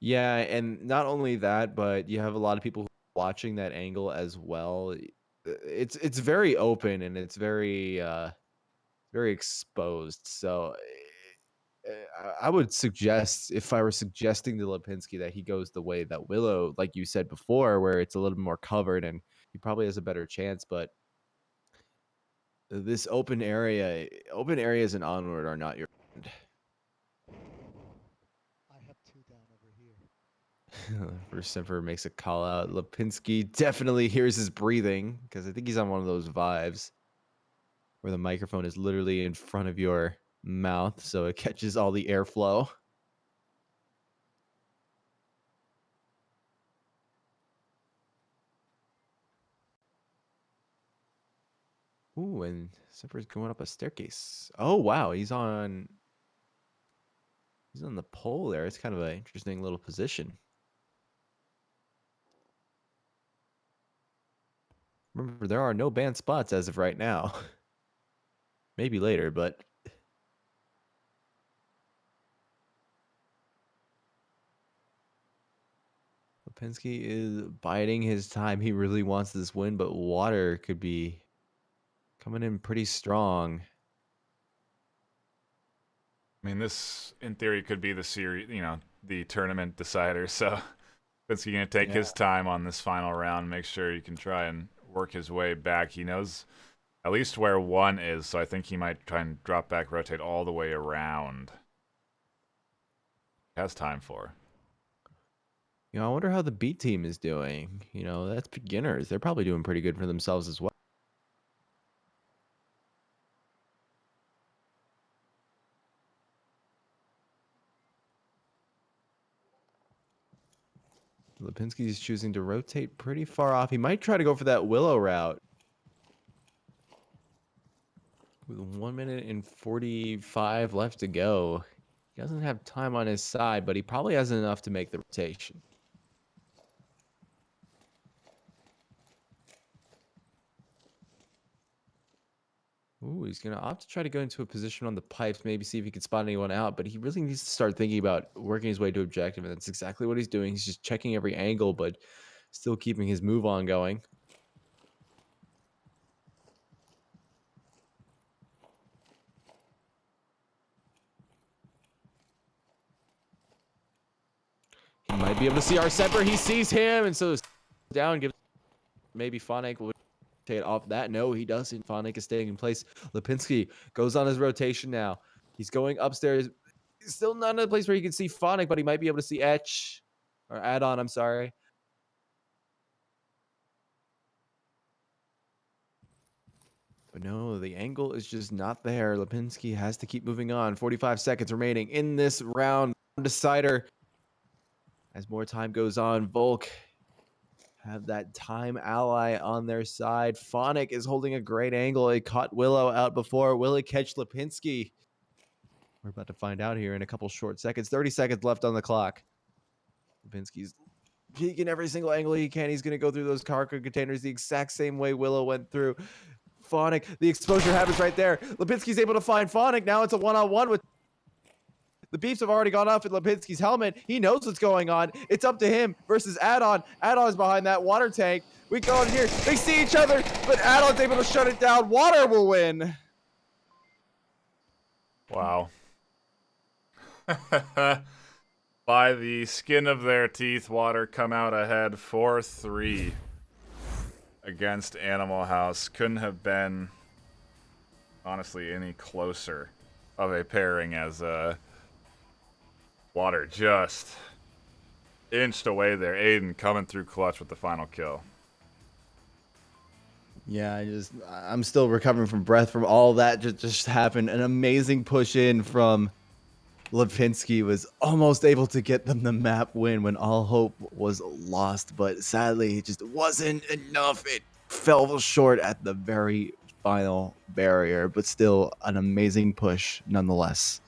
Yeah, and not only that, but you have a lot of people watching that angle as well. It's very open, and it's very very exposed. So I would suggest, if I were suggesting to Lipinski, that he goes the way that Willow, like you said before, where it's a little bit more covered and he probably has a better chance. But this open areas in Onward are not your friend. I have 2 down over here. First Semper makes a call out. Lipinski definitely hears his breathing, because I think he's on one of those vibes where the microphone is literally in front of your mouth, so it catches all the airflow. Ooh, and Semper's going up a staircase. Oh wow, he's on the pole there. It's kind of an interesting little position. Remember, there are no banned spots as of right now. Maybe later, but Lipinski is biding his time. He really wants this win, but Water could be coming in pretty strong. I mean, this in theory could be the series, the tournament decider. So Lipinski gonna take his time on this final round, make sure he can try and work his way back. He knows at least where 1 is, so I think he might try and drop back, rotate all the way around. He has time for. I wonder how the B team is doing. That's beginners. They're probably doing pretty good for themselves as well. Lipinski is choosing to rotate pretty far off. He might try to go for that Willow route. With 1 minute and 45 left to go. He doesn't have time on his side, but he probably has enough to make the rotation. Ooh, he's going to opt to try to go into a position on the pipes, maybe see if he can spot anyone out, but he really needs to start thinking about working his way to objective, and that's exactly what he's doing. He's just checking every angle, but still keeping his move on going. He might be able to see our Semper. He sees him, and so down, gives maybe Phonic will rotate off that. No, he doesn't. Phonic is staying in place. Lipinski goes on his rotation now. He's going upstairs. He's still not in a place where he can see Phonic, but he might be able to see Etch. Or Add-on, I'm sorry. But no, the angle is just not there. Lipinski has to keep moving on. 45 seconds remaining in this round decider. As more time goes on, Volk have that time ally on their side. Phonic is holding a great angle. He caught Willow out before. Will he catch Lipinski? We're about to find out here in a couple short seconds. 30 seconds left on the clock. Lipinski's peeking every single angle he can. He's going to go through those cargo containers the exact same way Willow went through. Phonic, the exposure happens right there. Lipinski's able to find Phonic. Now it's a one-on-one with... The beefs have already gone off at Lipinski's helmet. He knows what's going on. It's up to him versus Add-on. Add-on's behind that water tank. We go in here. They see each other, but Add-on's able to shut it down. Water will win. Wow. By the skin of their teeth, Water come out ahead 4-3 against Animal House. Couldn't have been, honestly, any closer of a pairing as Water just inched away there. Aiden coming through clutch with the final kill. Yeah, I'm still recovering from breath from all that just happened. An amazing push in from Lipinski was almost able to get them the map win when all hope was lost, but sadly it just wasn't enough. It fell short at the very final barrier, but still an amazing push nonetheless.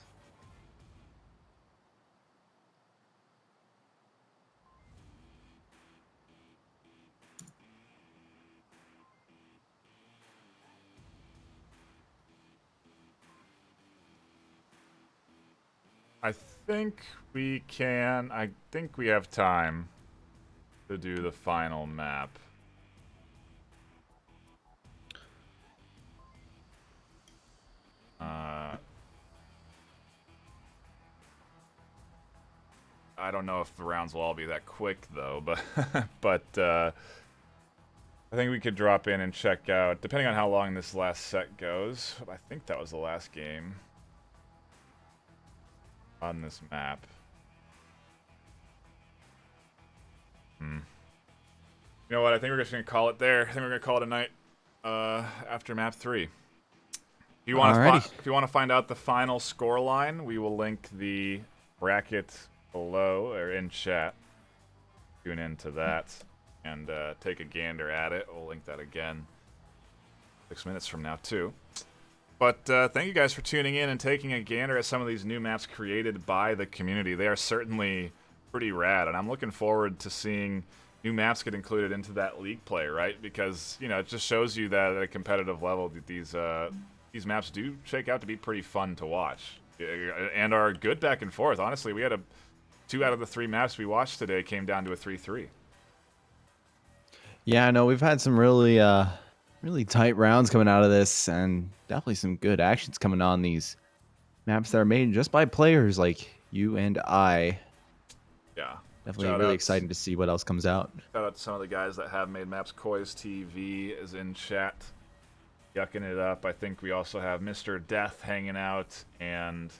I think we can. I think we have time to do the final map. I don't know if the rounds will all be that quick though, but I think we could drop in and check out, depending on how long this last set goes. I think that was the last game on this map. You know what? I think we're just gonna call it there. I think we're gonna call it a night after map 3. If you want to find out the final score line, we will link the bracket below or in chat. Tune into that and take a gander at it. We'll link that again 6 minutes from now too. But thank you guys for tuning in and taking a gander at some of these new maps created by the community. They are certainly pretty rad, and I'm looking forward to seeing new maps get included into that league play, right? Because, you know, it just shows you that at a competitive level, that these maps do shake out to be pretty fun to watch and are good back and forth. Honestly, we had 2 out of the 3 maps we watched today came down to a 3-3. Yeah, no, we've had some really tight rounds coming out of this, and definitely some good actions coming on these maps that are made just by players like you and I. Yeah. Definitely Shout really outs. exciting to see what else comes out. Shout out to some of the guys that have made maps. Koi's TV is in chat, yucking it up. I think we also have Mr. Death hanging out, and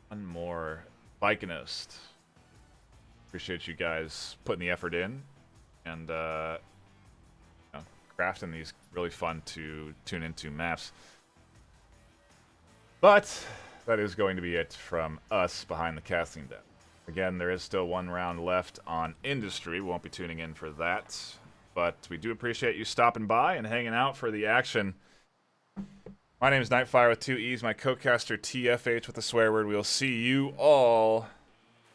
one more, Vikinist. Appreciate you guys putting the effort in, and crafting these really fun to tune into maps. But that is going to be it from us behind the casting deck. Again, there is still one round left on Industry. We won't be tuning in for that. But we do appreciate you stopping by and hanging out for the action. My name is Nightfire with 2 E's, my co-caster TFH with the swear word. We'll see you all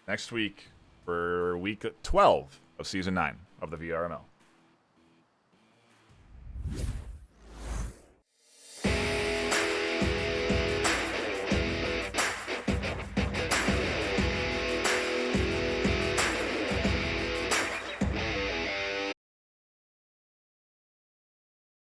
next week for week 12 of Season 9 of the VRML.